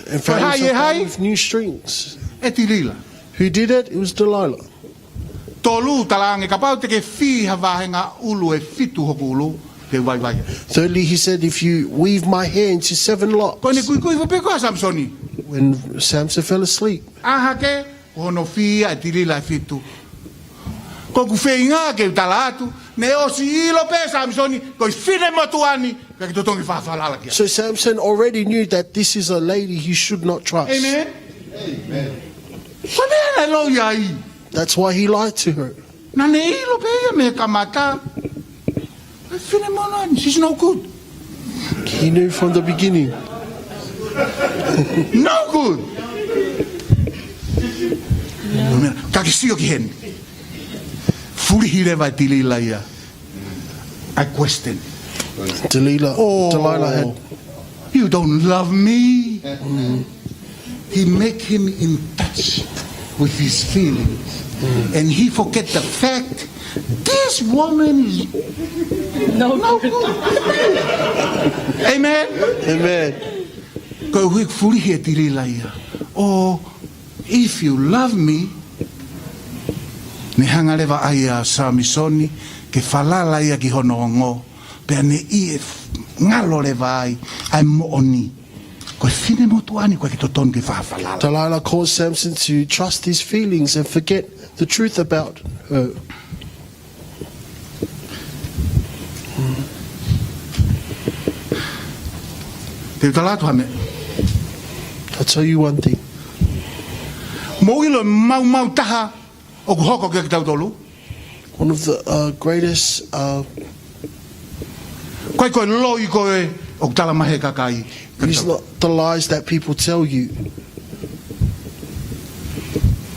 and found himself bound with new strings. E tilila. Who did it? It was Delilah. Tolu talange ka pau te ke fi havahenga ulu e fitu hoku ulu ke vai vai. Thirdly, he said, if you weave my hair into 7 locks. Ko ne kui fo pe ko Samsoni. When Samson fell asleep, Aha ke ono fi a tilila e fitu. Ko ku feinga ke talatu ne o si ilo pe Samsoni ko fine motuani ka to tongi fa falala kia. so Samson already knew that this is a lady he should not trust. Amen. Amen. Ko ne lo yai. That's why he lied to her. Na ne ilo pe ia me kamata. Fine monan, she's no good. He knew from the beginning. No good. Ka ki sio ki hen. Furi hire vai tilila ia. I question. Delilah had. You don't love me. He make him in touch with his feelings. And he forget the fact this woman is no good. Amen. Amen. Ko hui furi hire tilila ia. Oh, if you love me, ne hangalewa ai a Samisoni ke falala ia ki honongo pe ne I e ngalo le vai ai mooni ko fine motuani ko ki toton ke fa falala. Delilah caused Samson to trust his feelings and forget the truth about her. Te talatu hame I'll tell you one thing. mo ilo mau taha o ku hoko ke tau tolu One of the greatest ko loi ko e o tala mahe kakai. is not the lies that people tell you.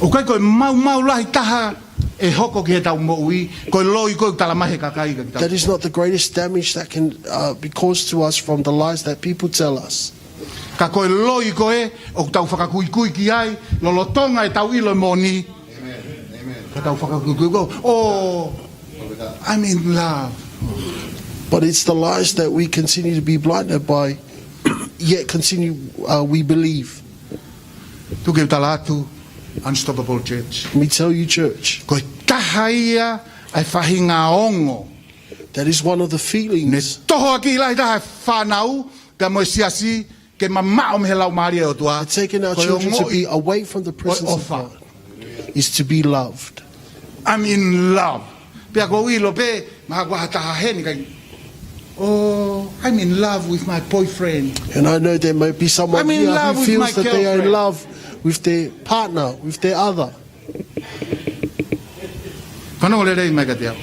O ko mau lahi taha e hoko ke tau mo ui ko loi ko tala mahe kakai ka That is not the greatest damage that can be caused to us from the lies that people tell us. ka koe loi koe o tau whakakui ki ai lolotonga e tau ilo moni ka tau whakakui ko oh I'm in love. But it's the lies that we continue to be blinded by, yet continue we believe. Tu ke talatu Unstoppable Church Let me tell you, church, koe taha ia ai whahinga ongo that is one of the ne feelings. toho aki ilai taha whanau ka mo siasi ke mamao me lau maria o tua Taking our Koe children to ongo be i- away from the presence of ofa. God is to be loved. I'm in love. Pea ko ilo pe maha kua taha heni kai oh I'm in love with my boyfriend. And I know there may be someone I'm in here love who with feels my that they are in girlfriend. love with their partner, with their other. Whanau le rei mai ka te au.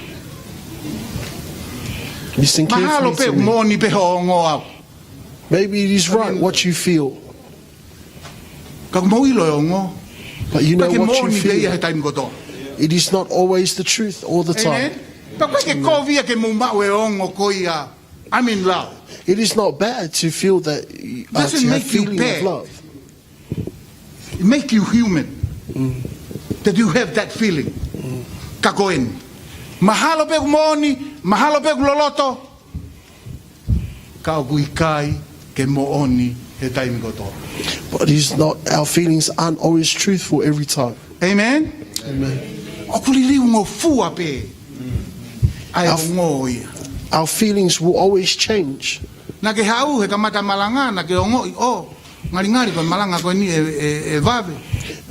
Listen Mahalo carefully pe to me. moni pe ho ngo au. Maybe it is right what you feel, Ka mo ilo e ngo. but you know Ka ke what you moni pe ia he feel. taimi koto. It is not always the truth all the Amen. time. Pa koe ke kovia ke mumau e ongo ko ia. I'm in love. It is not bad to feel that Doesn't to have make you feeling bad. of love. It make you human. That you have that feeling. Ka koen. Mahalo pe moni, mahalo pe loloto. Ka kui kai ke mooni he taimi koto. But it's not, our feelings aren't always truthful every time. Amen. Amen. O kulili ngo fua pe. Ai Our- ngo ia. Our feelings will always change. Na ke hau he kamata malanga na ke ongo i o ngari ko malanga ko ni e vave.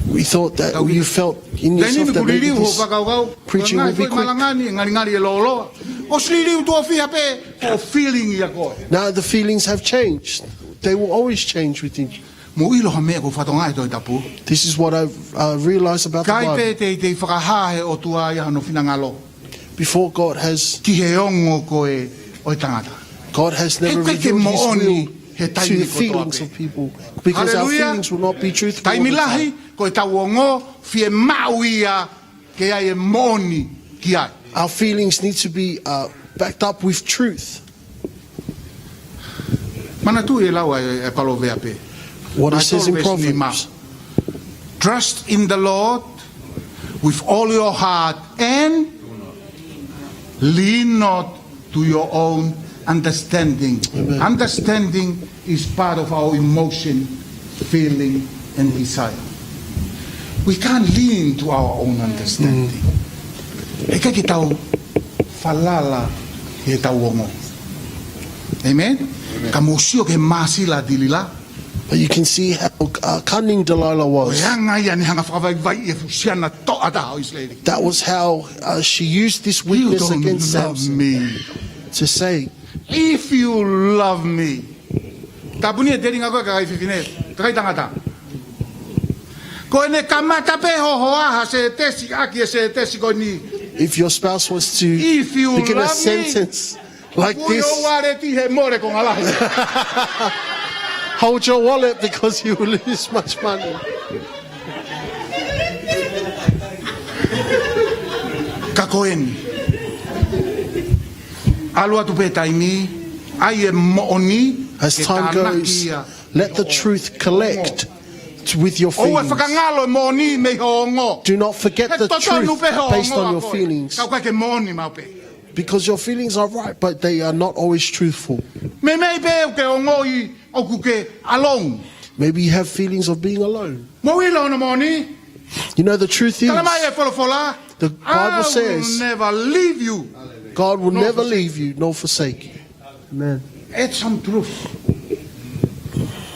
We thought that you felt in Deni yourself ni that maybe kulili ho this pakau preaching will be quick. malanga ni ngari e lolo. O slili tu fi hape o feeling ia ko. Now the feelings have changed. They will always change within you. Mo ilo ha me ko fatonga e to tapu. This is what I've realized about the Kai pe Bible. te whakaha he o tua ia no fina ngalo. Before God has Ki he ongo ko e o tangata. God has never He revealed mo His oni will he to taimi the ko feelings toa of people, because our Hallelujah. feelings will not be truthful. all Tai the milahi time. ko e tau ongo fie mau ia ke ai e moni ki ai. Our feelings need to be backed up with truth. Mana tu e lau e palo vea pe. What I it says in told Wesley Ma, Proverbs. Trust in the Lord with all your heart and Lean not to your own understanding. Amen. Understanding is part of our emotion, feeling, and desire. We can't lean to our own understanding. Eka ki tau falala he tau ongo. Amen? Ka mosio ke masila dilila. But you can see how cunning Delilah was. That was how she used this You weakness don't against love Samson me. to say, If you love me. Tapunia telling a guy 15. Try tangata. Koine kamata pe ho hoa se tesi aki se tesi koni. if your spouse was to If you begin a love me, sentence like this, This. hold your wallet because you will lose much money. Kakoen. Alua tu pe taimi. Ai mooni. As time goes, let the truth collect with your feelings. Do not forget the truth based on your feelings, because your feelings are right, but they are not always truthful. Maybe you have feelings of being alone. You know, the truth is, the Bible says, never leave you. God will never leave you nor forsake you. Amen. Add some truth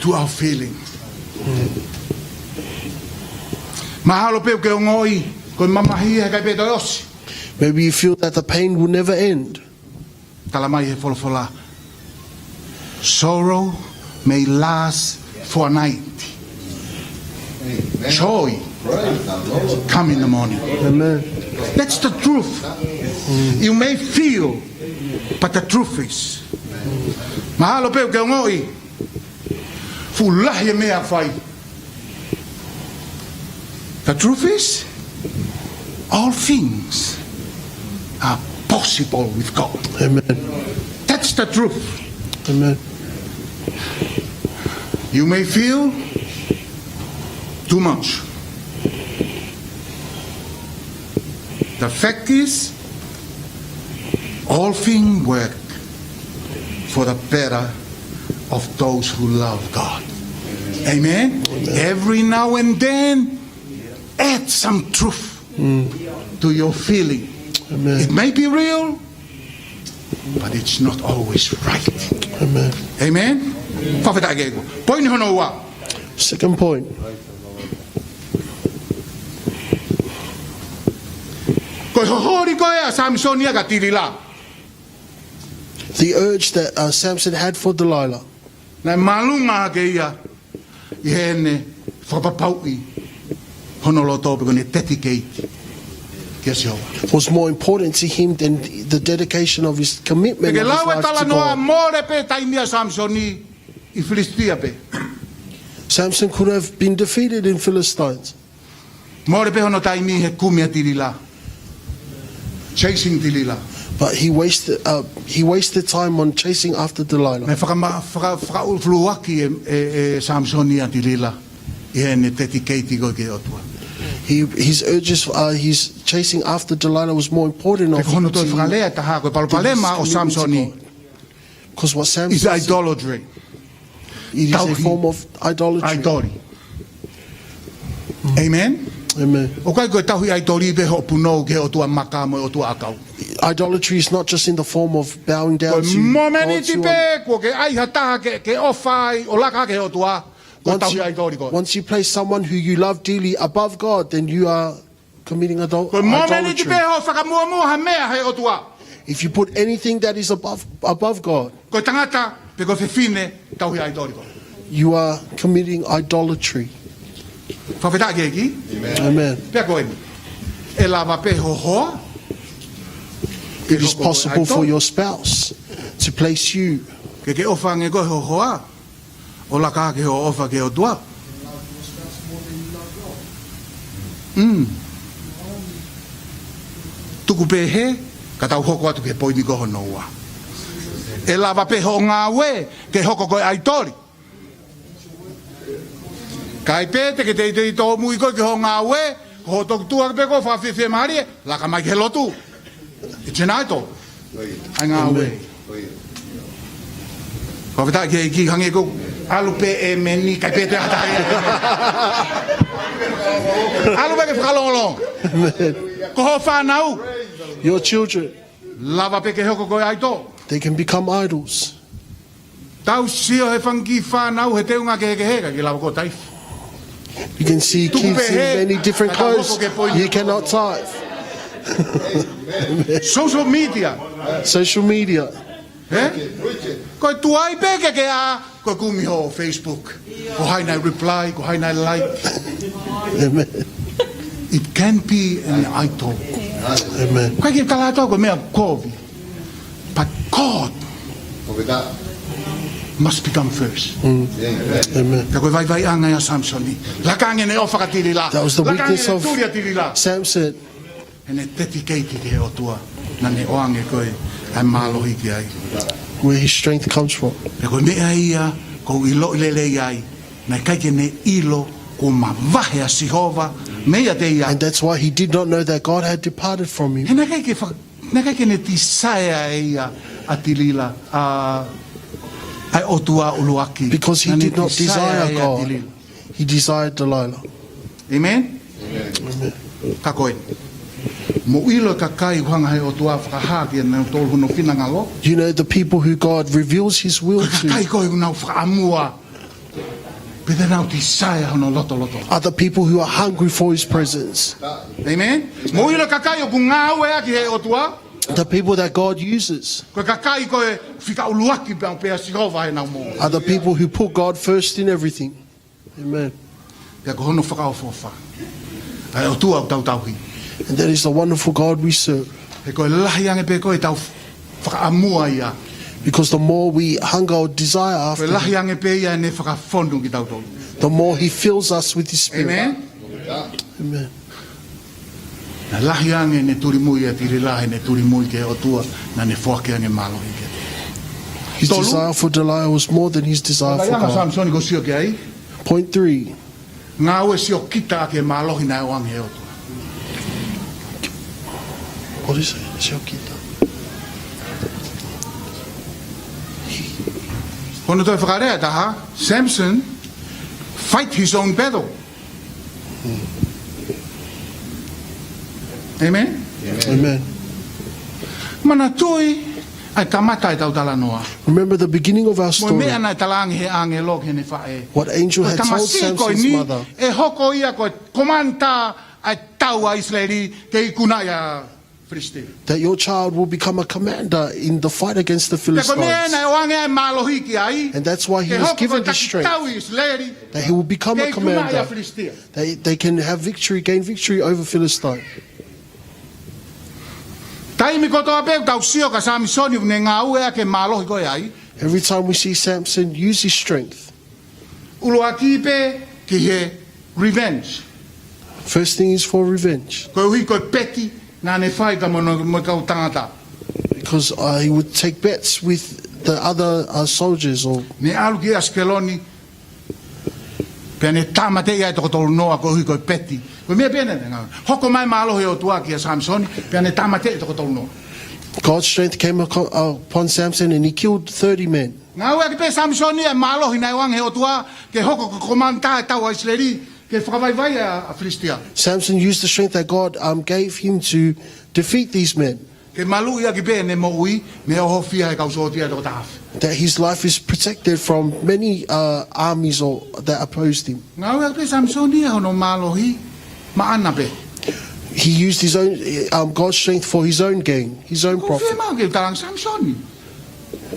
to our feelings. Maybe you feel that the pain will never end. Sorrow may last for a night. Joy come in the morning. Amen. That's the truth. You may feel, but the truth is. Mahalo pe ke ngoi. Fulah ye me afai. The truth is, all things are possible with God. Amen. That's the truth. Amen. You may feel too much. The fact is, all things work for the better of those who love God. Amen? Every now and then, add some truth to your feeling. Amen. It may be real, but it's not always right. Amen. Amen? Point hono wa. Second point. The urge that Samson had for Delilah. Na malunga ke ia ihene whapapaui honoloto pe kone dedicate ke se hoa. Was more important to him than the dedication of his commitment Ke of his lawe life tala to noa God. more pe taimia Samsoni I Filistia pe. Samson could have been defeated in Philistines. More pe hono taimi he kumia tirila. Chasing tirila. But he wasted time on chasing after Delilah. Me whakaulfluaki e Samsoni a tirila. Ihene dedicate ko ke otua. His urges, his chasing after Delilah was more important Pe of hono toi whakalea taha koe palopalema o Samsoni. because what Samson Is idolatry. it is a form of idolatry. Idoli. Amen? Amen. O kai koe tahui idoli pe ho punou ke o tua maka mo o tua akau. Idolatry is not just in the form of bowing down Koe to momeni gods who ti are- pe ko ke ai hataha ke ofai o laka ke o tua. Koe once tahui idoli ko. once you place someone who you love dearly above God, then you are committing Koe momeni ti idolatry. pe ho whakamua mea he o tua. If you put anything that is above God, Koe tangata pe ko whiwhine tahui idoli ko. you are committing idolatry. Whawheta ke ki. Amen. Pea koe. E lava pe ho hoa. It is possible for your spouse to place you Ke ofa nge koe ho hoa. O laka ke ho ofa ke o tua. Tuku pe he, ka tau hoko atu ke poini ko hono ua. E lava pe ho ngā we, ke hoko koe aitori. Kai pe te ke te tō mui koe ke ho ngā we, ho toku tua pe ko whawhiwhi marie, la ka mai ke lotu. I tēnā to. Ai ngā ue. Ko whata ki hange ko alu pe e meni kai pe te hatai. Alu pe ke whakalongolong. Ko ho whanau. Your children, Lava pe ke hoko koe aito. they can become idols. Tau sio he whangi whanau he te unga ke heka ki lava ko taifu. You can see kids in many different clothes. You cannot tithe. Social media. Social media. Ko tuai peke ke a ko kumi ho Facebook. Ko haina reply, ko haina like. Amen. It can be an idol. Amen. Ko ki kala to ko mea kovi. But God must become first. Amen. Ka ko vai vai anga ya Samsoni. La kange ne ofa ka tiri la. That was the La kange weakness ne of turia tiri la. Samson. And it dedicated he o tua na ne oange koe ai malohi ki ai. Where his strength comes from. E koe mea ia ko ilo ilele ai na kaike ne ilo ko mavahe a Sihova mea te ia. And that's why he did not know that God had departed from him. E na kaike ne tisaea e ia a tilila ai o tua uluaki. Because he did not desire God. He desired Delilah. Amen? Amen. Ka koe. Mo ilo ka kai hanga he o tua whakahaki na tolu huno pinangalo. You know the people who God reveals his will Ka kai to koe unau whakamua. Pete nau tisaea hono loto loto. are the people who are hungry for his presence. Amen? Mo ilo ka kai o ku ngāwe aki he o tua. The people that God uses Koe ka kai koe whika uluaki pia Sihova he nau mo. are the people who put God first in everything. Amen. Pia ko hono whakaofofa. Ai o tua o tau tauhi. And that is the wonderful God we serve. He koe lahi ange pe koe tau whakaamua ia. Because the more we hunger or desire Koe after lahi him, ange pe ia ne whakafondu ki tau tau. the more he fills us with his spirit. Amen? Amen. Na lahi ange ne turimui e tiri lahi ne turimui ke o tua na ne whake ange malohi ke. His Tolu. desire for Delilah was more than his desire Ka for ianga God. Samsoni ko sio ke ai. Point 3. Ngā ue sio kita ke malohi na e wange he o tua. What is it? Shokita. Hono toi whakarea taha, Samson fight his own battle. Amen? Amen. Mana tui ai tamata e tau tala noa. Remember the beginning of our Mo story. mea na talangi he ange log he ne whae. What angel had told Samson's mother. E hoko ia koe komanta ai tau a Israeli ke i kuna ia Philistine. That your child will become a commander in the fight against the Te ko mea Philistines. na e wange ai malohi ki ai. And that's why he Ke was hoko given koe the taki strength. tau i Israeli That he will become ke a i kuna ia commander. Philistia. They can have victory, gain victory over Philistine. Taimi ko toa pe tau sio ka Samsoni ne ngā ue a ke malohi koe ai. Every time we see Samson use his strength, Ulo aki pe ki he revenge. first thing is for revenge. Koe hui koe peti nā ne whai ka mono mo kau tangata. Because he would take bets with the other soldiers. Or Ne alu ki Askeloni pia ne tamate ia e toko tolu noa koe hui koe peti. Koe mea pia ne ngā. Hoko mai malohi o tua ki a Samsoni pia ne tamate e toko tolu noa. God's strength came upon Samson and he killed 30 men. Ngā ue ki pe Samsoni e malohi nai wange o tua ke hoko ko komanta e tau a Israeli ke whakawaiwai a Philistia. Samson used the strength that God gave him to defeat these men. Ke malu ia ki pe ne mo ui me o hofia e kausotia e toko tahafi. That his life is protected from many armies that opposed him. Ngā ue ki pe Samsoni e hono malohi maana pe. He used his own God's strength for his own gain, his own Ko profit. whi mau ke talang Samsoni.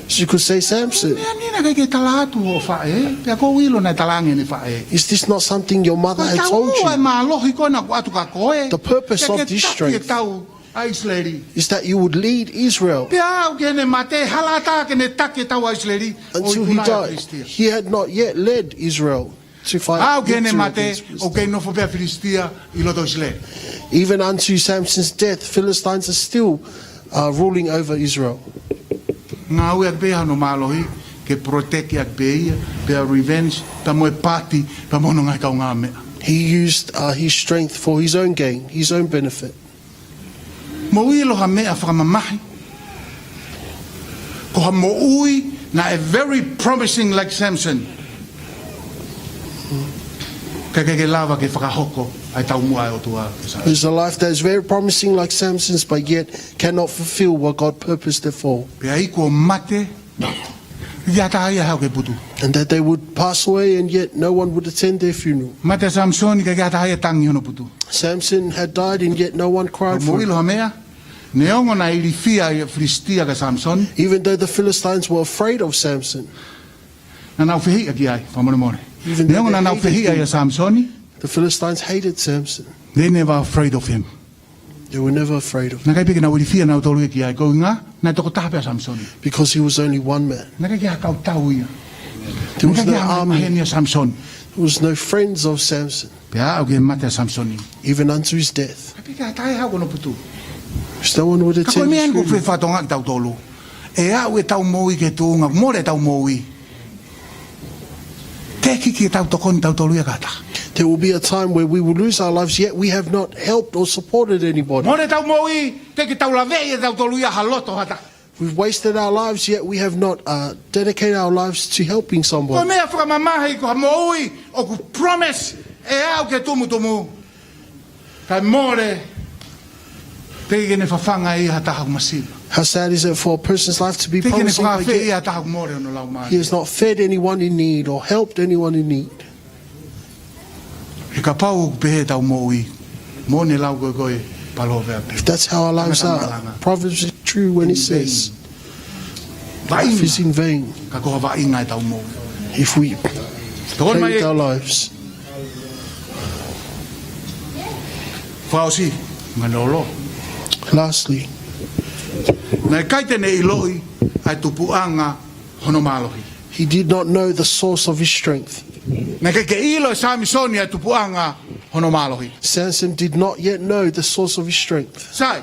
So you could say, Samson, Mea nina kai ke talatu o whae, pia ko wilo na talangi ni whae. is this not something your mother had Tau told ua e you? malohi koe na atu ka koe. The purpose Pia of ke this taki strength. e tau a Israeli. Is that you would lead Israel Pia au ke ne mate halata ke ne taki e tau a Israeli. until he died. He had not yet led Israel to fight Au ke ne victory mate against o Philistine. ke nofo pia Philistia i loto Israeli. Even unto Samson's death, Philistines are still ruling over Israel. Ngā ue ak beha no malohi ke proteki ak beia, pia revenge, pa moe pati, pa mono ngai kau ngā mea. He used his strength for his own gain, his own benefit. Mo ilo ha mea whakamamahi, Ko ha mo ui na e very promising like Samson. Ke lava ke whakahoko ai tau mua o tua. There's a life that is very promising like Samson's, but yet cannot fulfill what God purposed it for. Pea iko mate, ia taia hau ke putu. And that they would pass away and yet no one would attend their funeral. Mate Samson ke ia taia tangi hono putu. Samson had died and yet no one cried for him. Mo ilo hamea, neongo na ilifia i Filistia ka Samson. Even though the Philistines were afraid of Samson. Na nau whihi aki ai, whamone. Even though Neongo na nau whihi ai a Samsoni. the Philistines hated Samson. They never afraid of him. They were never afraid of him. Na kai peke na ilifia na tolu aki ai, ko inga, na toko tape a Samsoni. Because he was only one man. Na kai kia kau tau ia. There was Na no kai kia army. mahenia Samson. There was no friends of Samson, Pea au ke mate a Samsoni. even unto his death. Kai peke a tae hau kono putu. Because no one would Ka koe attend his mean ko funeral. whatonga ki tau tolu. E au e tau moui ke tūnga, more tau moui. Te kiki e tau tokoni tau tolu ia kata. There will be a time where we will lose our lives, yet we have not helped or supported anybody. More tau moui, te ki tau lave e tau tolu ia haloto hata. We've wasted our lives, yet we have not dedicated our lives to helping Ko someone. mea whakamamahi ko ha moui, o ku promise e au ke tumu. Kai more, te ki ne whawhanga i hata hau masiba. How sad is it for a person's life to be Te ki ne promising, but whawhi i yet hata hau more ono lau mai. he has not fed anyone in need or helped anyone in need. He ka pau pehe tau moui, mo ne lau koe palo vea pe. If that's how our lives are, Proverbs is true when it says, life is in vain Ka koha wa inga e tau moui. if we Tokon play mai with e, our lives. whaosi, nganolo. Lastly, Na kaite ne iloi ai tupuanga hono malohi. he did not know the source of his strength. Na ke ilo e Samsoni ai tupuanga hono malohi. Samson did not yet know the source of his strength. Sai,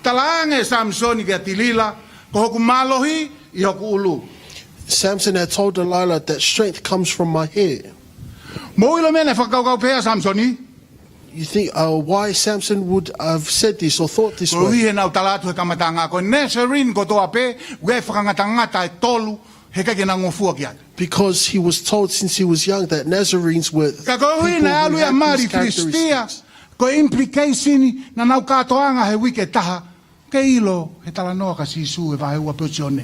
talaanga e Samsoni ke atilila, ko hoku malohi i hoku ulu. Samson had told Delilah that strength comes from my hair. Mo ilo mene whakaukau pea Samsoni, You think why Samson would have said this or thought this ko way? hihe nau talatu he kamatanga, ko Nesarin ko toa pe, ue whakangatangata e tolu, he kake na ngofua ki ata. Because he was told since he was young that Nazarenes were Ka ko people hui who na alu ya had mari these Filistia, characteristics. ko implication na nau katoanga he wike taha, ke ilo he talanoa ka sisu e vahe ua peocione.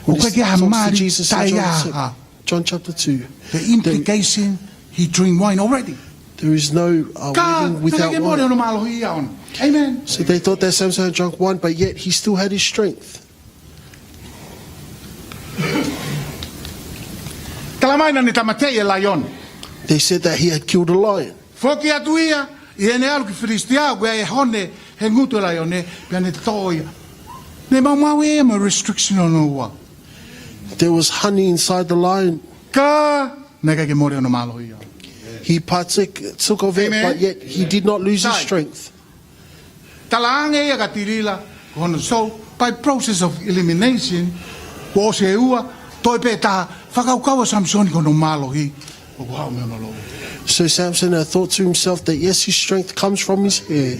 O When ke it kia talks to mari Jesus in taiaha. John chapter 2, The implication, he drink wine already. there is no Ka, wedding without nakake mo wine. ono malo hiya on. Amen. So they thought that Samson had drunk wine, but yet he still had his strength. Talamaina ni tamatei e lion. They said that he had killed a lion. Foki atu ia, i ene alu ki Filistia, ua e hone, he ngutu e lion e, pia ne toia. Ne mau e ma restriction ono ua. There was honey inside the lion. Ka, nakake mo ono malo hiya. He took of it, Amen. but yet he did not lose his Sai. strength. Talaanga ia ka tirila, kono so, by process of elimination, ko o se ua, toi pe taha, whakaukaua Samsoni kono malo hi, o ku hao me ono lo. So Samson had thought to himself that yes, his strength comes from his hair.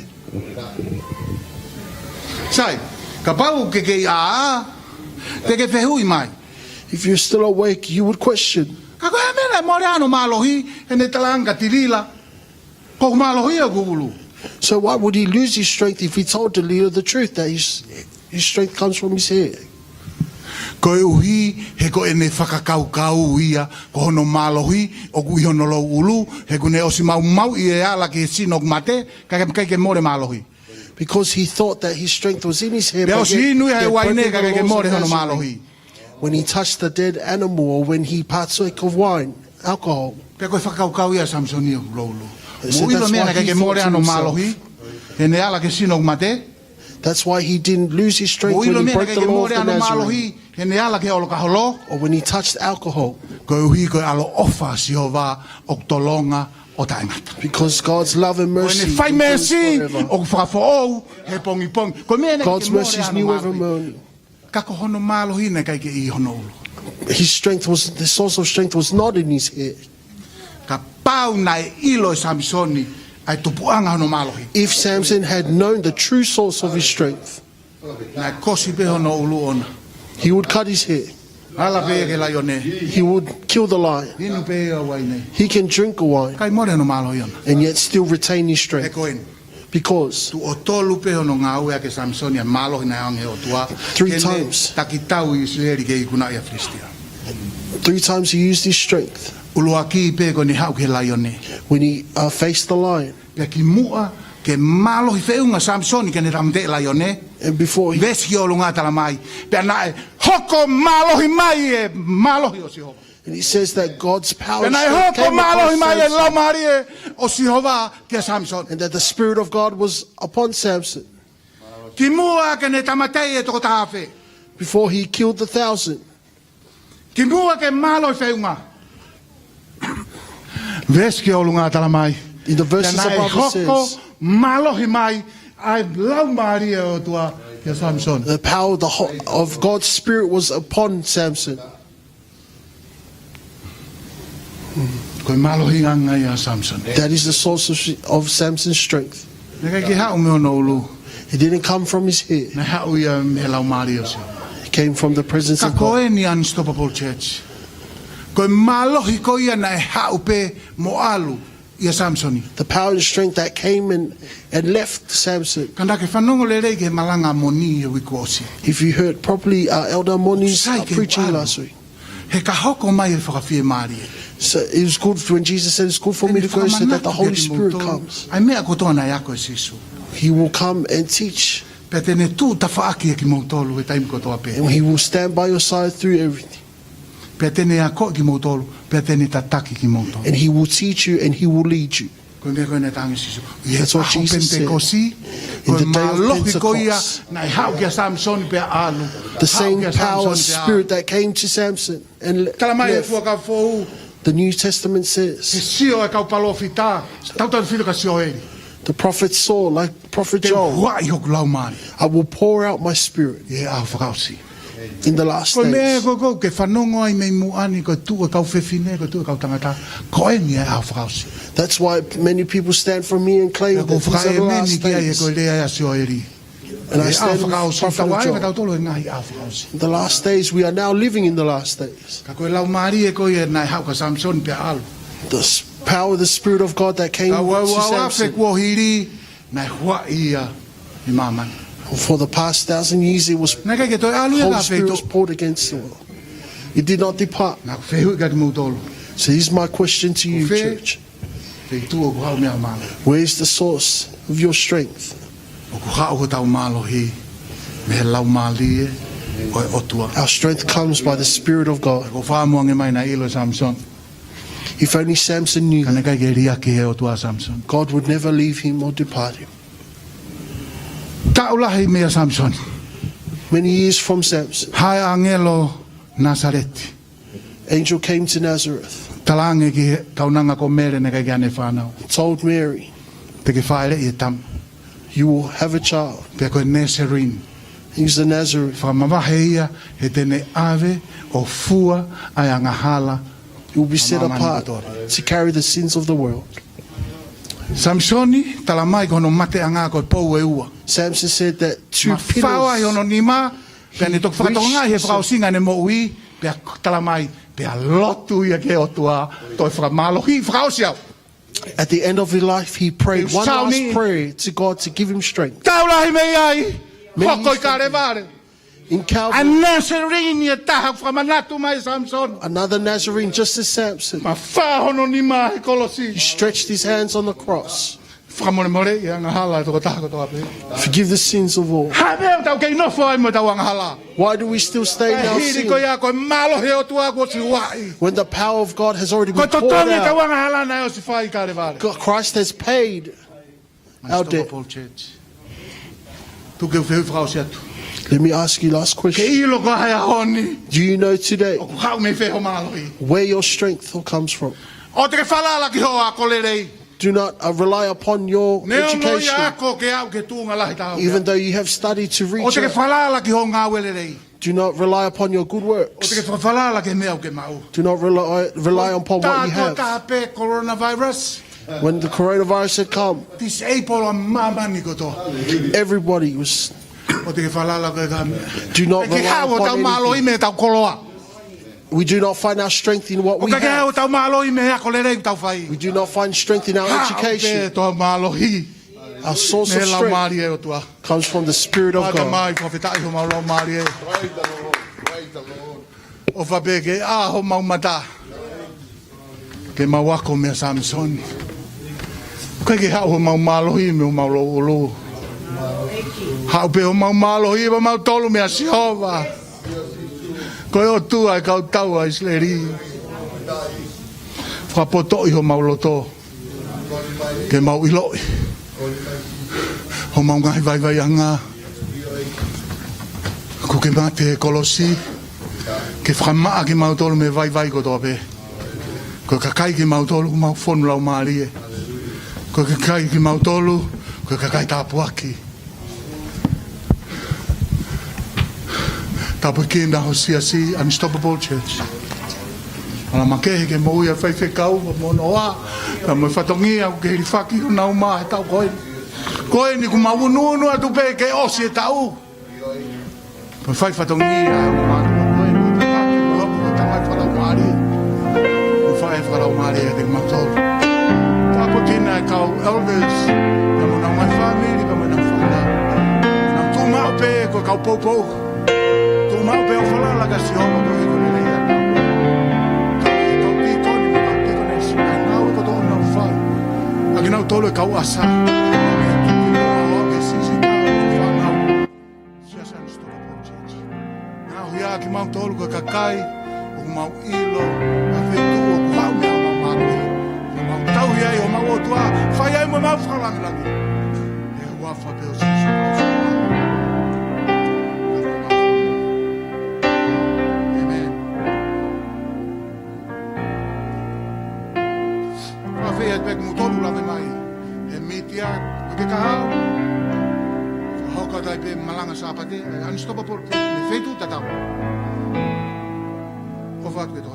Sai, ka pau ke a, te ke whehui mai. If you're still awake, you would question, Ka koe mena more ano malohi, e ne talanga tirila, ko malohi a gulu. so why would he lose his strength if he told Delilah the truth, that his strength comes from his hair? Ko e uhi, he ko e ne whakakau ia, ko hono malohi, o ku ihono lo ulu, he ko ne osi mau i e ala ki sino mate, ka ke more malohi. Because he thought that his strength was in his hair, Pe but osi yet inu he he had waine broken ka the ke laws more of hono Nazarene. malohi. When he touched the dead animal, or when he partook of wine, alcohol. Pe koe whakakau ia Samsoni o lo ulu. So Mo ilo that's mea why ka he ke thought more to ano himself. malohi, he ne ala ke sino mate, That's why he didn't lose his strength mo when ilo he mea broke ka the ke law more of the ano Nazarene, malohi, he ne ala ke olo ka holo, or when he touched alcohol. ko e uhi ko e alo ofa si ova o tolonga o taingata. Because God's love and Ko mercy ne fai endures mercy forever. o whakafo he pongi. Ko mea ne God's ke more mercy is ano new every malohi. morning. Ka ko hono malohi ne kai ke I hono ulu. His strength was, the source of strength was not in his hair. Ka pau na e ilo e Samsoni ai tupuanga hono malohi. If Samson had known the true source of his strength, Na e kosi pe hono ulu ona. He would cut his hair. Ala pe ke laione. He would kill the lion. Inu pe o wai nei. He can drink a wine Kai more no malo iona. and yet still retain his E strength. koen. Because Tu o tolu pe ono ngau e ke Samson ya malo ina ange o tua. 3 times. Takitau Israeli ke ikuna ia Filistia. 3 times he used his strength Uluaki pe ko ni hau ke laione. when he faced the lion. Pe ki mua ke malo hi feunga Samson ke ne ramde laione. And before he, Vesi o lunga tala mai. Pe na hoko malo hi mai e malo hi o Jehova. and he says that God's power Pe and na strength hoko came malo hi upon mai e Samson, lau mari e o Jehova ke Samson. and that the Spirit of God was upon Samson Ki mua ke ne tamatei e toko tahafe. before he killed the 1,000. Ki mua ke malo hi feunga. Vesi o lunga tala mai. In the verses Pe na e above it hoko says, malo hi mai ai lau mari e o tua ke Samson. the power of God's Spirit was upon Samson. Ko malo hi nganga ia Samson. That is the source of Samson's strength. Neka ki hau me o no ulu. It didn't come from his hair. Na hau ia me lau mari o Jehova. It came from the presence Ka of God. koe ni Unstoppable Church. Koe malohi ko ia na e hau pe mo alu ia Samsoni. The power and strength that came and left Samson. Kanda ke whanongo le rei ke malanga moni e wiku osi. If you heard properly, Elder Moni's Sai ke preaching walo. last week. He ka hoko mai e whakawhie maari e. So it was good when Jesus said it's good for me to go, so that the Holy Spirit comes. Ai mea kotoa na iako e sisu. He will come and teach, Pe tene tū ta whaaki e ki mautolu e taim kotoa pe. and he will stand by your side through everything. Pe tene ako ki mautolu, pe tene tataki ki mautolu. And he will teach you and he will lead you. Koe mea koe ne tangi sisu. Ie That's what aho Jesus said. Pentekosi. In Koe the day of malohi ko ia Pentecost. na e hau ki a Samsoni pe alu. The same Hau ki a power, Samsoni pe alu. spirit that came to Samson and Tala mai e left. fua ka fōu. The New Testament He says, sio e kau palo fita. Tau tau whiro ka sio e. the prophet saw, like Prophet Te Joel, hua i hoku lau mani. I will pour out my spirit E au whakausi. in the last Koe mea days. ko ke whanongo ai mei muani ko tu e kau whewhine, ko tu e kau tangata. Koe ni e au whakausi. That's why many people stand from me and claim E that ko these are whakai the e meni last ki ai e days. koe lea e sio e ri. And I E au stand with whakausi. Prophet Tau ai ka Joel. tau tolo e ngai au whakausi. The last days, we are now living in the last days. Ka koe lau mari e koe e nai hau ka Samson pe alu. The power, the Spirit of God that came Ka wau to au afe Samson. kua hiri, nai hua ia i mamani. For the past 1,000 years, it was Nai kai ke toi alu e Holy ka Spirit wheto. was poured against the world. It did not depart. Nā ku whehu i ka ki mautolo. So here's my question to you, Fair. church. Te tu o ku hau mea malo. Where is the source of your strength? O ku hau ko tau malo hi. Me he lau mali e. O e otua. Our strength comes by the Spirit of God. Ko whaamuange mai na ilo Samson. If only Samson knew Ka that ne kai ke ria ki he otua Samson. God would never leave him or depart him. Ta ulahi mea Samson. Many years from Samson, Hai angelo Nazareti. angel came to Nazareth, Talange ki he kaunanga ko mere ne kai ke ane whanau. told Mary, Te ke whaere i e tam. you will have a child. Pe koe Nazarene. He's the Nazarene. Whamawahe ia he tene ave o fua ai angahala. He will be set Mama apart Manipatori. to carry the sins of the world. Samsoni tala mai kono mate anga ko pou e ua. Samson said that 2 Ma whaua i pillars, ono nima, pe ne tok whakatonga he whakausinga ne mo ui, pe tala mai, pe a lotu ia ke o tua, toi whakamalohi, whakausiau. at the end of his life, he prayed one Sauni. last prayer to God to give him strength. Taulahi mei ai, Many hoko i ka revare. In A Calvary, Nazarene ia taha whamanatu mai Samson. another Nazarene, just as Samson, Ma whahono nima he he kolosi. stretched his hands on the cross. Whakamone more ia ngahala e toko taha kotoa pe. Forgive the sins of all. Ha mea tau kei nofo ai mo tau ngahala. Why do we still stay in E our hiri ko sin ia ko malo he o tua ko si wai. when the power of God has already Ko been poured totongi tau out? ngahala na e o si whai ka revare. God- Christ has paid our debt. Unstoppable Church. Tu ke wheu whakausi atu. Let me ask you last Ke question. ilo ko hai ahoni. Do you know today O ku hau me wheho maloi. where your strength comes from? O te ke whalala ki ho a kolerei. Do not rely upon your Neo mo ia education, ako ke au ke tūnga lahi tau. even though you have studied to O reach te ke out. whalala ki ho ngā welerei. Do not rely upon your good O works. te ke whalala ke mea o ke mau. Do not rely upon what you Tātua have. ka pe coronavirus. When the coronavirus had come, Disable a mamani ko to. everybody was Do not rely upon anything. We do not find our strength in what we have. We do not find strength in our education. Our source of strength comes from the Spirit of God. Koe o tua e kau tau a isleri. Whapoto i ho mauloto. Ke mau iloi. Ho mau ngai vai vai anga. Ko ke mate kolosi. Ke whamaa ki mau tolu me vai vai ko toa pe. Ko kakai ki mau tolu mau fonu lau maarie. Ko kakai ki mau tolu. Ko kakai tāpuaki. Tapu kenda ho Siale Unstoppable Church. Ala makehe ke mo ia fai kau mo noa. Ka mo fatongia ke ri faki na uma ta koe. Koe ni ku mau no atu pe ke o si tau. Pa fai fatongia o ma koe ni ta ki mo ta mai fala mari. O fai fala mari de ma to. Tapu kena kau elders. Ka mo na mai family ka mo na fala. Na tu ma pe ko kau popo. Mau pe o fala la kasi o ko i ko le ia. Ko ki ko ni ko ki ko nei sina na o ko to na fa. Aki na tolo e kau asa. O ke si ka fa na. Sia sa sto ko chechi. Na o ia ki mau tolo ko kakai o mau ilo a fe tu o kwa me o mau ni. Mau tau ia o mau tua fa ia mo mau fala la ni. E wa fa pe o si. Pek motor la ve mai e mitia ke ka hoka dai pe malanga sapate Unstoppable me feito tata o fat ke to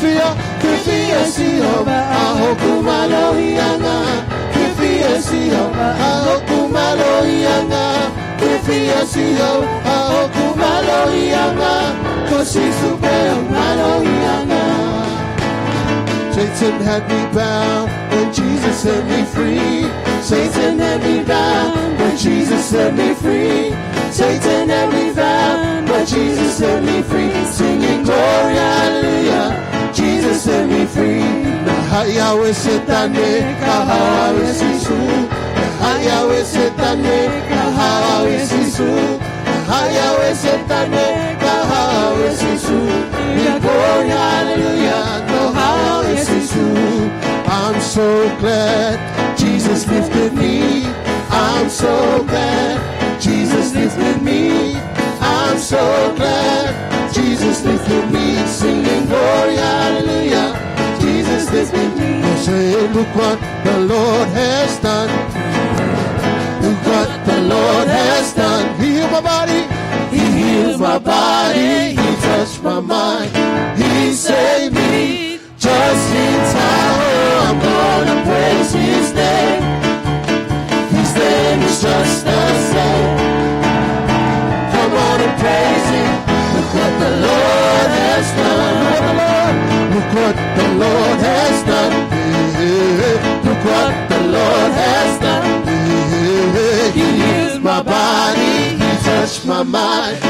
Kufia siyo ahoku malohianga. Kufia siyo ahoku malohianga. Kufia siyo ahoku malohianga. Kosi supeo malohianga. Satan had me bound when Jesus set me free. Satan had me bound when Jesus set me free. Satan had me bound when Jesus set me free. Singing glory, hallelujah. Jesus set me free. Nahayawe setane, kahawe sisu. Nahayawe setane, kahawe sisu. Nahayawe setane, kahawe sisu. Glory, hallelujah, kahawe sisu. I'm so glad Jesus lifted me. I'm so glad Jesus lifted me. I'm so glad Jesus lifted me. Singing glory, hallelujah. Jesus lifted me. Say, look what the Lord has done. Look what the Lord has done. He healed my body. He healed my body. He touched my mind. He saved me just in time. I'm gonna praise His name. His name is just the same. Come on and praise Him. Look what the Lord has done. Look what the Lord has done. Look what the Lord has done. He healed my body. He touched my mind.